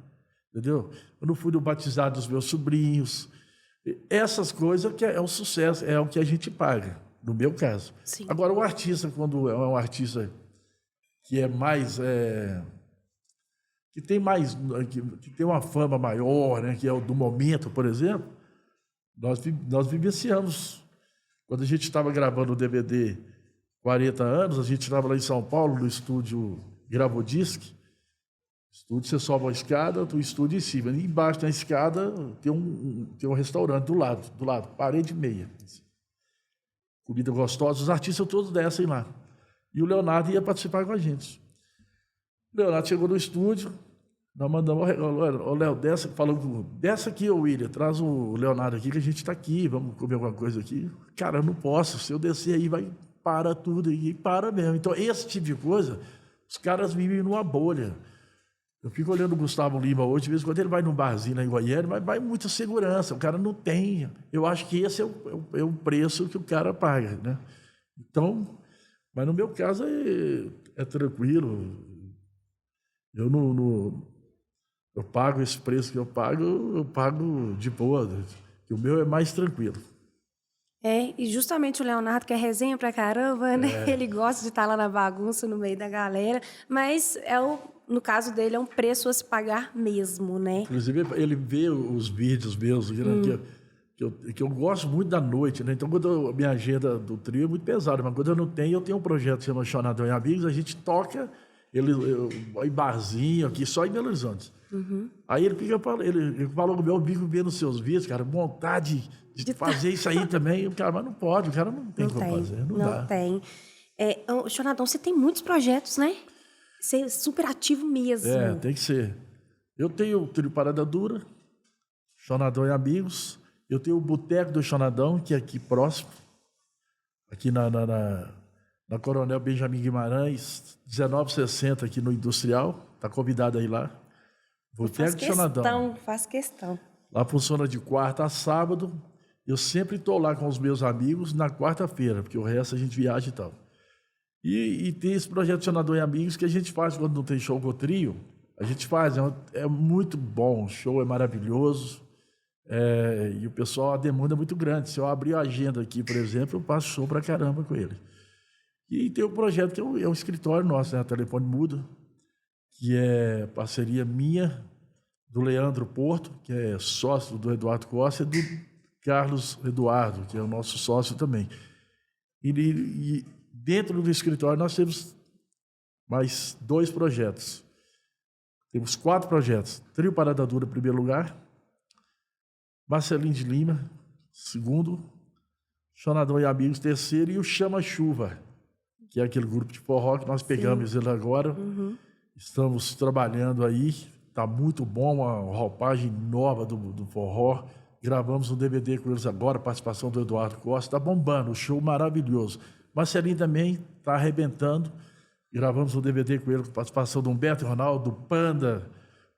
entendeu? Eu não fui no batizado dos meus sobrinhos. Essas coisas que é o sucesso, é o que a gente paga, no meu caso. Sim. Agora, o artista, quando é um artista que é mais... que tem uma fama maior, né, que é o do momento, por exemplo, nós vivenciamos Quando a gente estava gravando o DVD 40 anos, a gente estava lá em São Paulo, no estúdio Gravodisc. Estúdio, você sobe uma escada, o estúdio em cima. E embaixo da escada tem um restaurante do lado, parede meia. Comida gostosa, os artistas todos descem lá. E o Leonardo ia participar com a gente. O Leonardo chegou no estúdio, nós mandamos, ô Léo, desce aqui, ô William, traz o Leonardo aqui, que a gente está aqui, vamos comer alguma coisa aqui. Cara, eu não posso, se eu descer aí, para tudo, e para mesmo. Então, esse tipo de coisa, os caras vivem numa bolha. Eu fico olhando o Gustavo Lima hoje, de vez em quando ele vai num barzinho lá em Goiânia, mas vai muita segurança, o cara não tem. Eu acho que esse é o preço que o cara paga, né? Então, mas no meu caso é tranquilo. Eu pago esse preço que eu pago de boa, que o meu é mais tranquilo. E justamente o Leonardo, que é resenha pra caramba, né? Ele gosta de estar lá na bagunça, no meio da galera, mas no caso dele, é um preço a se pagar mesmo, né? Inclusive, ele vê os vídeos meus, que eu gosto muito da noite, né? Então, a minha agenda do trio é muito pesada, mas quando eu não tenho, eu tenho um projeto chamado Chonadão e Amigos, a gente toca em barzinho aqui, só em Belo Horizonte. Aí ele falou comigo, eu fico vendo os seus vídeos, cara, vontade de fazer isso aí também. O cara, mas não pode, o cara não tem como fazer, não dá. Não tem. Chonadão, você tem muitos projetos, né? Você é super ativo mesmo. Tem que ser. Eu tenho o Trio Parada Dura, Chonadão e Amigos. Eu tenho o Boteco do Chonadão, que é aqui próximo, aqui na Coronel Benjamin Guimarães, 1960, aqui no Industrial. Está convidado aí lá. Boteco do Chonadão. Faz questão. Lá funciona de quarta a sábado. Eu sempre estou lá com os meus amigos na quarta-feira, porque o resto a gente viaja e tal. E tem esse projeto Chonadão e Amigos que a gente faz quando não tem show com o trio. A gente faz, é muito bom, o show é maravilhoso. E o pessoal, a demanda é muito grande. Se eu abrir a agenda aqui, por exemplo, eu passo show pra caramba com ele. E tem um projeto que é o escritório nosso, né? Telefone Mudo, que é parceria minha, do Leandro Porto, que é sócio do Eduardo Costa, e do Carlos Eduardo, que é o nosso sócio também. E dentro do escritório nós temos mais 2 projetos. Temos 4 projetos. Trio Parada Dura, em primeiro lugar. Marcelinho de Lima, segundo. Chonadão e Amigos, terceiro. E o Chama Chuva, que é aquele grupo de forró que nós pegamos ele agora. Estamos trabalhando aí. Está muito bom, uma roupagem nova do forró. Gravamos um DVD com eles agora, participação do Eduardo Costa. Está bombando, um show maravilhoso. Marcelinho também está arrebentando. Gravamos um DVD com ele, com participação do Humberto e Ronaldo, do Panda.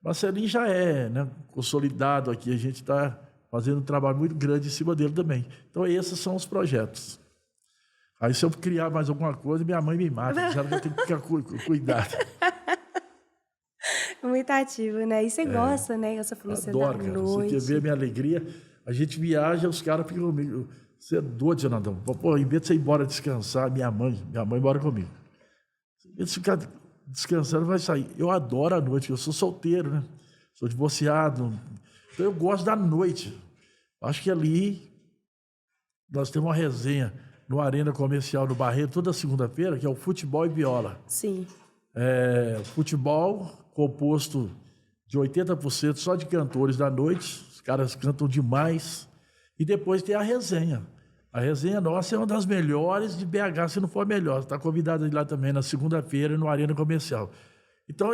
Marcelinho já é, né, consolidado aqui. A gente está fazendo um trabalho muito grande em cima dele também. Então, esses são os projetos. Aí, se eu criar mais alguma coisa, minha mãe me mata. Já eu tenho que ficar cuidado. Muito ativo, né? E você gosta, né? Você falou que você adoro, cara. Você quer ver a minha alegria? A gente viaja, os caras ficam comigo. Você é doido, Jonadão. Pô, em vez de você ir embora descansar, minha mãe mora comigo. Em vez de ficar descansando, vai sair. Eu adoro a noite, eu sou solteiro, né? Sou divorciado. Então eu gosto da noite. Acho que ali nós temos uma resenha no Arena Comercial do Barreto toda segunda-feira, que é o Futebol e Viola. Sim. Futebol composto de 80% só de cantores da noite. Os caras cantam demais. E depois tem a resenha. A resenha nossa é uma das melhores de BH, se não for a melhor. Está convidado lá também na segunda-feira no Arena Comercial. Então,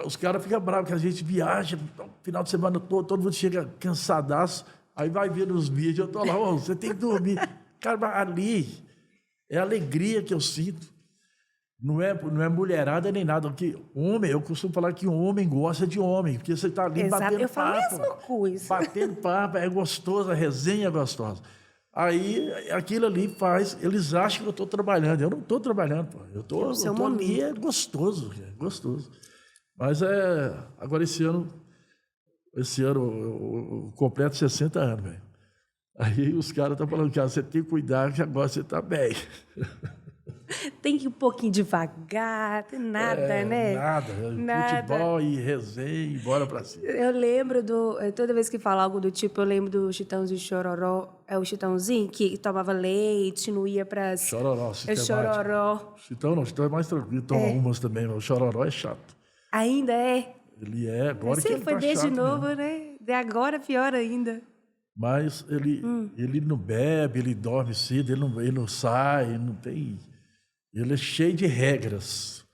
os caras ficam bravos que a gente viaja, no final de semana todo mundo chega cansadaço, aí vai ver nos vídeos, eu tô lá, você tem que dormir. Cara, ali é a alegria que eu sinto. Não é mulherada nem nada. Porque homem, eu costumo falar que homem gosta de homem, porque você está ali batendo papo. Eu falo a mesma coisa. Batendo papo, é gostoso, a resenha é gostosa. Aí, aquilo ali faz... Eles acham que eu estou trabalhando. Eu não estou trabalhando, pô. Eu tô ali, é gostoso. Mas agora, esse ano eu completo 60 anos, velho. Aí os caras estão falando que você tem que cuidar, que agora você está bem. Tem que ir um pouquinho devagar, nada, né? Nada. Futebol e resenha e bora pra cima. Eu lembro toda vez que fala algo do tipo, eu lembro do Chitãozinho Chororó. É o Chitãozinho que tomava leite, não ia pras... Chororó, É Chororó. Chitão não, Chitão é mais tranquilo, toma umas também, mas o Chororó é chato. Ainda é? Ele é, agora Você que ele foi tá desde chato novo, mesmo. né? De agora, pior ainda. Mas ele não bebe, ele dorme cedo, ele não sai, ele não tem... Ele é cheio de regras.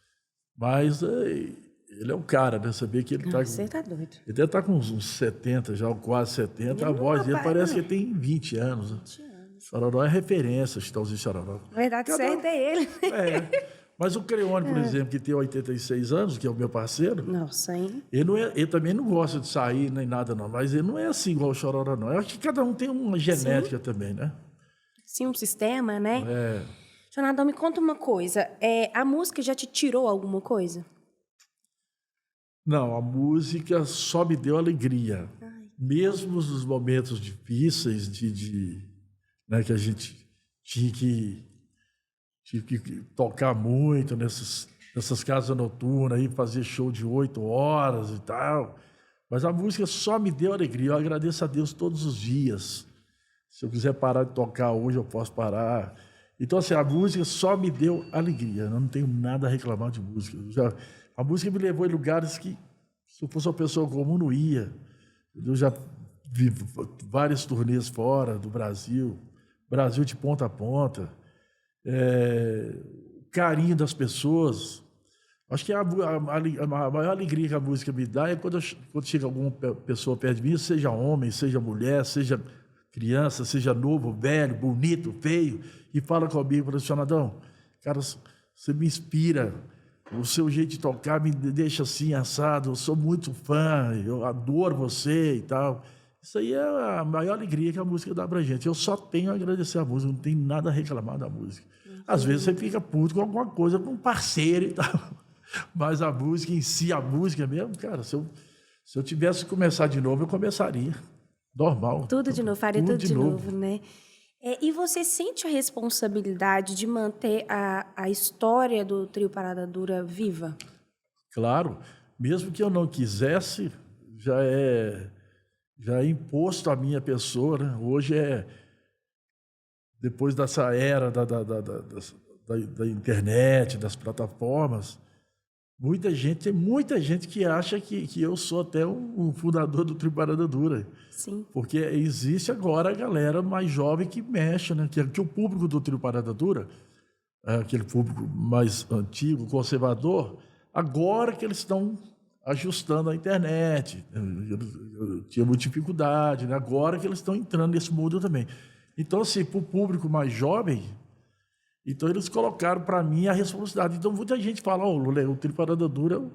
Mas ele é um cara, né? Saber que ele tá... Você tá doido. Ele deve estar com uns 70 já, quase 70. A voz dele parece que ele tem 20 anos. 20 anos. Chororó é referência, Chitãozinho Chororó. Na verdade, certo é ele. Mas o Creone, por exemplo, que tem 86 anos, que é o meu parceiro... Nossa, hein? Ele também não gosta de sair nem nada, não. Mas ele não é assim igual o Chororó, não. Eu acho que cada um tem uma genética também, né? Sim, um sistema, né? É. Jonadão, me conta uma coisa. A música já te tirou alguma coisa? Não, a música só me deu alegria. Mesmo nos momentos difíceis né, que a gente tinha que tocar muito nessas casas noturnas, aí, fazer show de 8 horas e tal. Mas a música só me deu alegria. Eu agradeço a Deus todos os dias. Se eu quiser parar de tocar hoje, eu posso parar. Então, assim, a música só me deu alegria. Eu não tenho nada a reclamar de música. A música me levou em lugares que, se eu fosse uma pessoa comum, não ia. Eu já vi várias turnês fora do Brasil de ponta a ponta. O carinho das pessoas. Acho que a maior alegria que a música me dá é quando chega alguma pessoa perto de mim, seja homem, seja mulher, seja criança, seja novo, velho, bonito, feio, e fala comigo, fala assim, Jonadão, cara, você me inspira, o seu jeito de tocar me deixa assim, assado, eu sou muito fã, eu adoro você e tal. Isso aí é a maior alegria que a música dá pra gente. Eu só tenho a agradecer a música, não tenho nada a reclamar da música. Às vezes você fica puto com alguma coisa, com um parceiro e tal, mas a música em si, a música mesmo, cara, se eu tivesse que começar de novo, eu começaria. Normal. Tudo de novo, faria tudo de novo, né? E você sente a responsabilidade de manter a história do Trio Parada Dura viva? Claro. Mesmo que eu não quisesse, já é imposto à minha pessoa, né? Hoje depois dessa era da internet, das plataformas, tem muita gente que acha que eu sou até um fundador do Trio Parada Dura. Sim. Porque existe agora a galera mais jovem que mexe, né? Que o público do Trio Parada Dura, aquele público mais antigo, conservador, agora que eles estão ajustando a internet. Eu tinha muita dificuldade, né? Agora que eles estão entrando nesse mundo também. Então, assim, para o público mais jovem, então eles colocaram para mim a responsabilidade. Então, muita gente fala, o Trio Parada Dura é o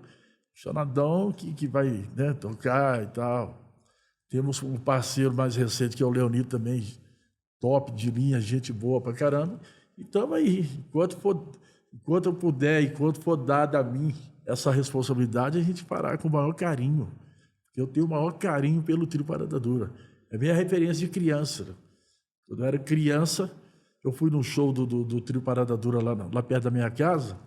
Jonadão que vai, né, tocar e tal. Temos um parceiro mais recente, que é o Leonito também, top de linha, gente boa pra caramba. Então, aí, enquanto eu puder, enquanto for dada a mim essa responsabilidade, a gente fará com o maior carinho. Eu tenho o maior carinho pelo Trio Parada Dura. É minha referência de criança. Quando eu era criança, eu fui num show do Trio Parada Dura lá perto da minha casa.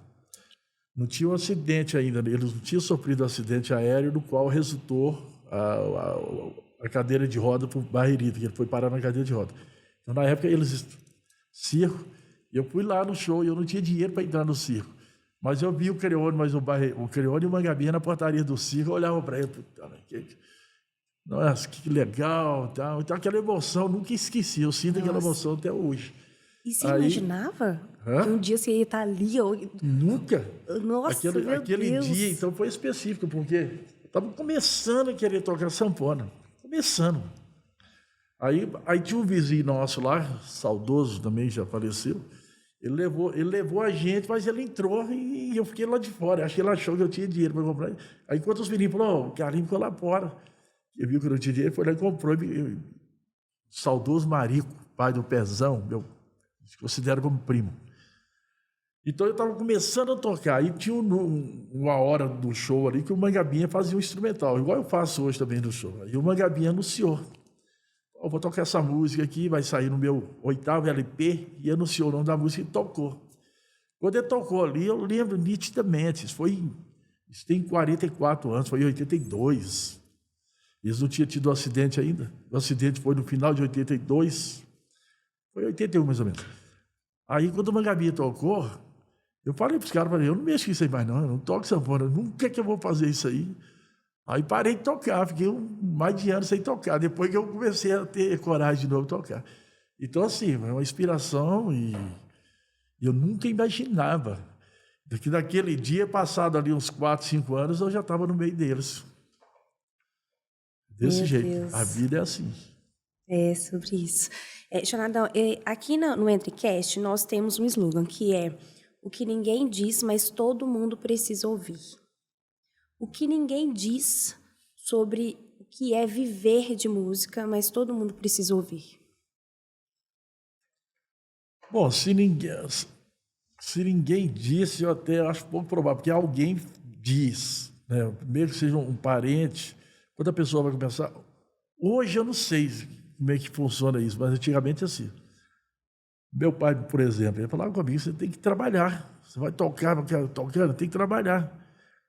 Não tinha um acidente ainda, eles não tinham sofrido um acidente aéreo, no qual resultou a cadeira de roda para o Barrerito, que ele foi parar na cadeira de roda. Então, na época, circo, eu fui lá no show e eu não tinha dinheiro para entrar no circo. Mas eu vi o Creone, o Creone e o Mangabinha na portaria do circo, eu olhava para ele, nossa, que legal, tal. Então, aquela emoção, nunca esqueci, eu sinto aquela emoção até hoje. E você imaginava que um dia você ia estar ali? Nunca. Nossa, aquele Deus. dia, então, foi específico, porque eu estava começando a querer tocar sanfona. Começando. Aí tinha um vizinho nosso lá, saudoso também, já faleceu. Ele levou a gente, mas ele entrou e eu fiquei lá de fora. Acho que ele achou que eu tinha dinheiro para comprar. Aí, enquanto os meninos falaram, o Carlinhos ficou lá fora. Ele viu que eu não tinha dinheiro, foi lá e comprou. Saudoso Marico, pai do Pezão, eu considero como primo. Então, eu estava começando a tocar. E tinha uma hora do show ali que o Mangabinha fazia um instrumental, igual eu faço hoje também no show. E o Mangabinha anunciou. Eu vou tocar essa música aqui, vai sair no meu 8º LP, e anunciou o nome da música e tocou. Quando ele tocou ali, eu lembro nitidamente. Isso tem 44 anos, foi em 82. Eles não tinham tido um acidente ainda. O acidente foi no final de 82. Foi 81, mais ou menos. Aí, quando o Mangabeira tocou, eu falei para os caras, eu não mexo com isso aí mais não, eu não toco sanfona, nunca que eu vou fazer isso aí. Aí parei de tocar, fiquei mais de ano sem tocar, depois que eu comecei a ter coragem de novo de tocar. Então, assim, é uma inspiração e eu nunca imaginava que daquele dia, passado ali uns 4, 5 anos, eu já estava no meio deles. Desse jeito. Deus. A vida é assim. É sobre isso. Jonadão, aqui no Entrecast nós temos um slogan que é: o que ninguém diz, mas todo mundo precisa ouvir. O que ninguém diz sobre o que é viver de música, mas todo mundo precisa ouvir. Bom, se ninguém disse, eu até acho pouco provável, porque alguém diz, né? Mesmo que seja um parente, quando a pessoa vai começar... Hoje eu não sei como é que funciona isso, mas antigamente é assim. Meu pai, por exemplo, ele falava comigo, você tem que trabalhar, você vai tocar, tocando, tem que trabalhar.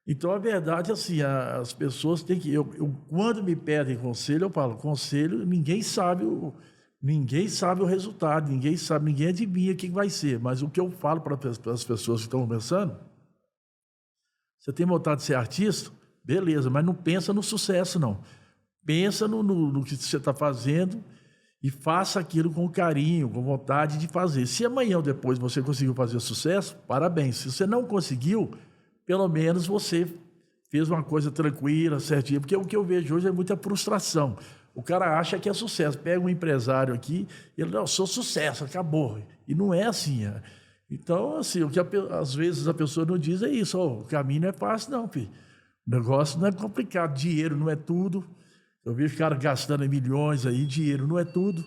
Então, a verdade é assim, as pessoas têm que... quando me pedem conselho, eu falo, conselho, ninguém sabe o resultado, ninguém adivinha o que vai ser. Mas o que eu falo para as pessoas que estão começando, você tem vontade de ser artista? Beleza, mas não pensa no sucesso, não. Pensa no que você está fazendo e faça aquilo com carinho, com vontade de fazer. Se amanhã ou depois você conseguiu fazer sucesso, parabéns. Se você não conseguiu, pelo menos você fez uma coisa tranquila, certinha. Porque o que eu vejo hoje é muita frustração. O cara acha que é sucesso. Pega um empresário aqui, ele, não, sou sucesso, acabou. E não é assim. Então, assim, o que às vezes a pessoa não diz é isso. O caminho não é fácil, não, filho. O negócio não é complicado. Dinheiro não é tudo. Eu vejo cara gastando milhões aí. Dinheiro não é tudo.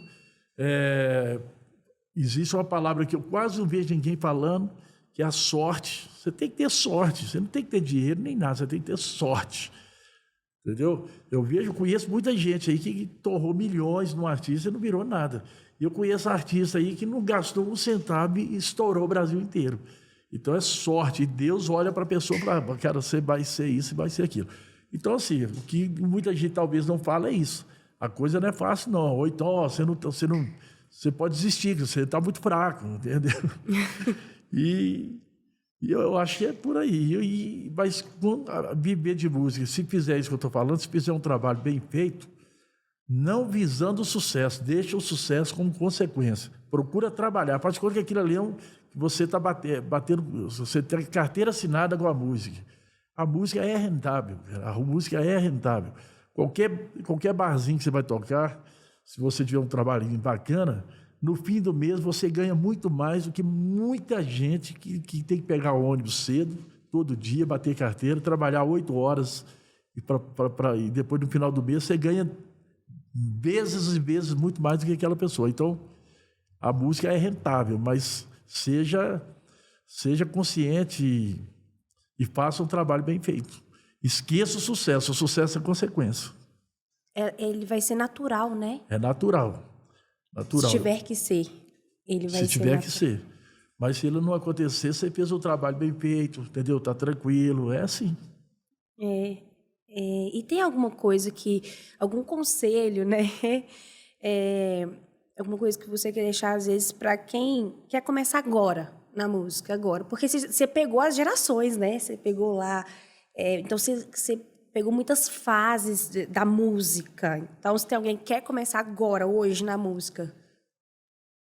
Existe uma palavra que eu quase não vejo ninguém falando, que é a sorte. Você tem que ter sorte. Você não tem que ter dinheiro nem nada. Você tem que ter sorte. Entendeu? Conheço muita gente aí que torrou milhões num artista e não virou nada. E eu conheço artista aí que não gastou um centavo e estourou o Brasil inteiro. Então é sorte. E Deus olha para a pessoa e fala, cara, você vai ser isso e vai ser aquilo. Então, assim, o que muita gente talvez não fala é isso. A coisa não é fácil, não. Ou então, você pode desistir, você está muito fraco, entendeu? E eu acho que é por aí. Mas viver de música, se fizer isso que eu estou falando, se fizer um trabalho bem feito, não visando o sucesso, deixa o sucesso como consequência. Procura trabalhar. Faz de conta que aquilo ali é que você está batendo, você tem carteira assinada com a música. A música é rentável, a música é rentável. Qualquer barzinho que você vai tocar, se você tiver um trabalhinho bacana, no fim do mês você ganha muito mais do que muita gente que tem que pegar o ônibus cedo, todo dia, bater carteira, trabalhar 8 horas e depois no final do mês você ganha vezes e vezes muito mais do que aquela pessoa. Então, a música é rentável, mas seja consciente e faça um trabalho bem feito. Esqueça o sucesso é consequência. Ele vai ser natural, né? É natural. Se tiver que ser, ele vai ser. Se tiver que ser. Mas se ele não acontecer, você fez o trabalho bem feito, entendeu? Tá tranquilo, é assim. E tem alguma coisa algum conselho, né? Alguma coisa que você quer deixar, às vezes, para quem quer começar agora, na música, agora? Porque você pegou as gerações, né? Você pegou lá... então, você pegou muitas fases da música. Então, se tem alguém que quer começar agora, hoje, na música...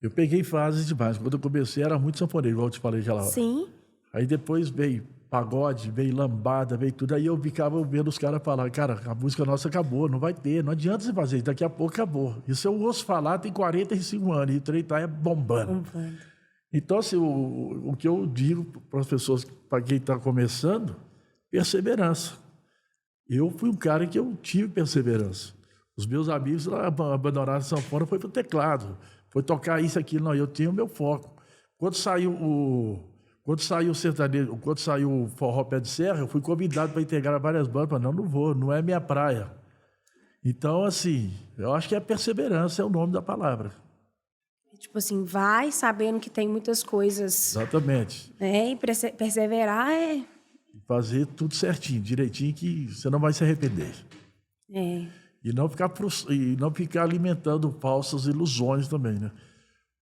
Eu peguei fases demais. Quando eu comecei, era muito sanfoneiro, igual eu te falei aquela hora. Sim. Aí depois veio pagode, veio lambada, veio tudo. Aí eu ficava vendo os caras falar, cara, a música nossa acabou, não vai ter, não adianta você fazer isso, daqui a pouco acabou. Isso eu ouço falar, tem 45 anos, e o trem tá bombando. Então, assim, o que eu digo para as pessoas, para quem está começando, perseverança. Eu fui um cara que eu tive perseverança. Os meus amigos lá abandonaram a sanfona, foi para o teclado, foi tocar isso, aquilo. Não, eu tinha o meu foco. Quando saiu o sertanejo, quando saiu o Forró Pé de Serra, eu fui convidado para integrar várias bandas, mas não vou, não é minha praia. Então, assim, eu acho que a perseverança é o nome da palavra. tipo assim, vai sabendo que tem muitas coisas. Exatamente. Né? E perseverar é... Fazer tudo certinho, direitinho, que você não vai se arrepender. E não ficar alimentando falsas ilusões também, né?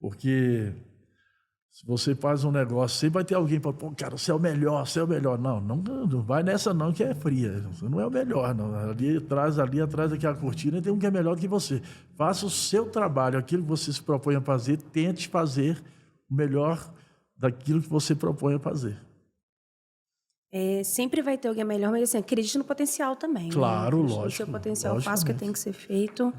Porque se você faz um negócio, sempre vai ter alguém para, pô, cara, você é o melhor, você é o melhor. Não vai nessa não, que é fria. Você não é o melhor, não. Ali atrás daquela cortina tem um que é melhor do que você. Faça o seu trabalho, aquilo que você se propõe a fazer, tente fazer o melhor daquilo que você propõe a fazer. Sempre vai ter alguém melhor, mas assim, acredite no potencial também. Claro, né? lógico. No seu potencial, faça o que tem que ser feito.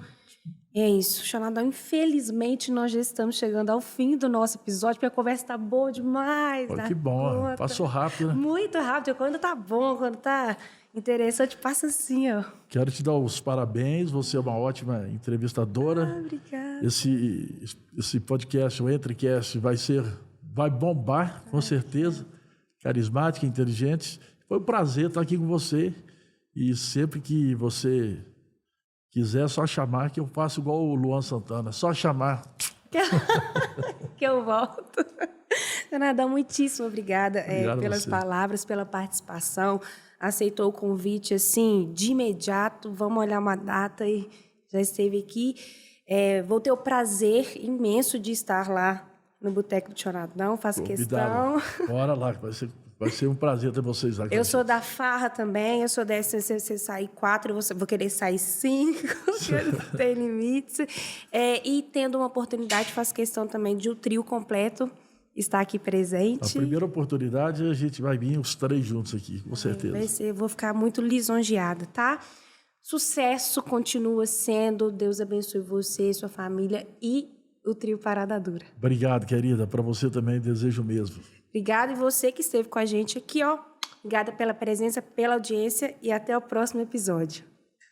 É isso, Xanadão. Infelizmente, nós já estamos chegando ao fim do nosso episódio, porque a conversa está boa demais. Pô, que bom, conta. Passou rápido, né? Muito rápido. Quando tá bom, quando tá interessante, passa assim, ó. Quero te dar os parabéns, você é uma ótima entrevistadora. Obrigada. Esse podcast, o Entrecast, vai bombar, com certeza. Carismática, inteligente. Foi um prazer estar aqui com você. E sempre que você quiser, é só chamar, que eu faço igual o Luan Santana. Só chamar. Que eu volto. Xanadão, muitíssimo obrigada pelas palavras, pela participação. Aceitou o convite, assim, de imediato. Vamos olhar uma data e já esteve aqui. Vou ter o prazer imenso de estar lá no Boteco do Xanadão. Faço questão. Bora lá, vai ser um prazer ter vocês lá. Eu sou da farra também, eu sou dessa, se você sair 4, eu vou querer sair 5, não tem limites. E tendo uma oportunidade, faço questão também de o trio completo estar aqui presente. A primeira oportunidade, a gente vai vir os 3 juntos aqui, com certeza. Eu vou ficar muito lisonjeada, tá? Sucesso continua sendo, Deus abençoe você, sua família e o trio Parada Dura. Obrigado, querida. Para você também, desejo mesmo. Obrigada, e você que esteve com a gente aqui, ó. Obrigada pela presença, pela audiência e até o próximo episódio.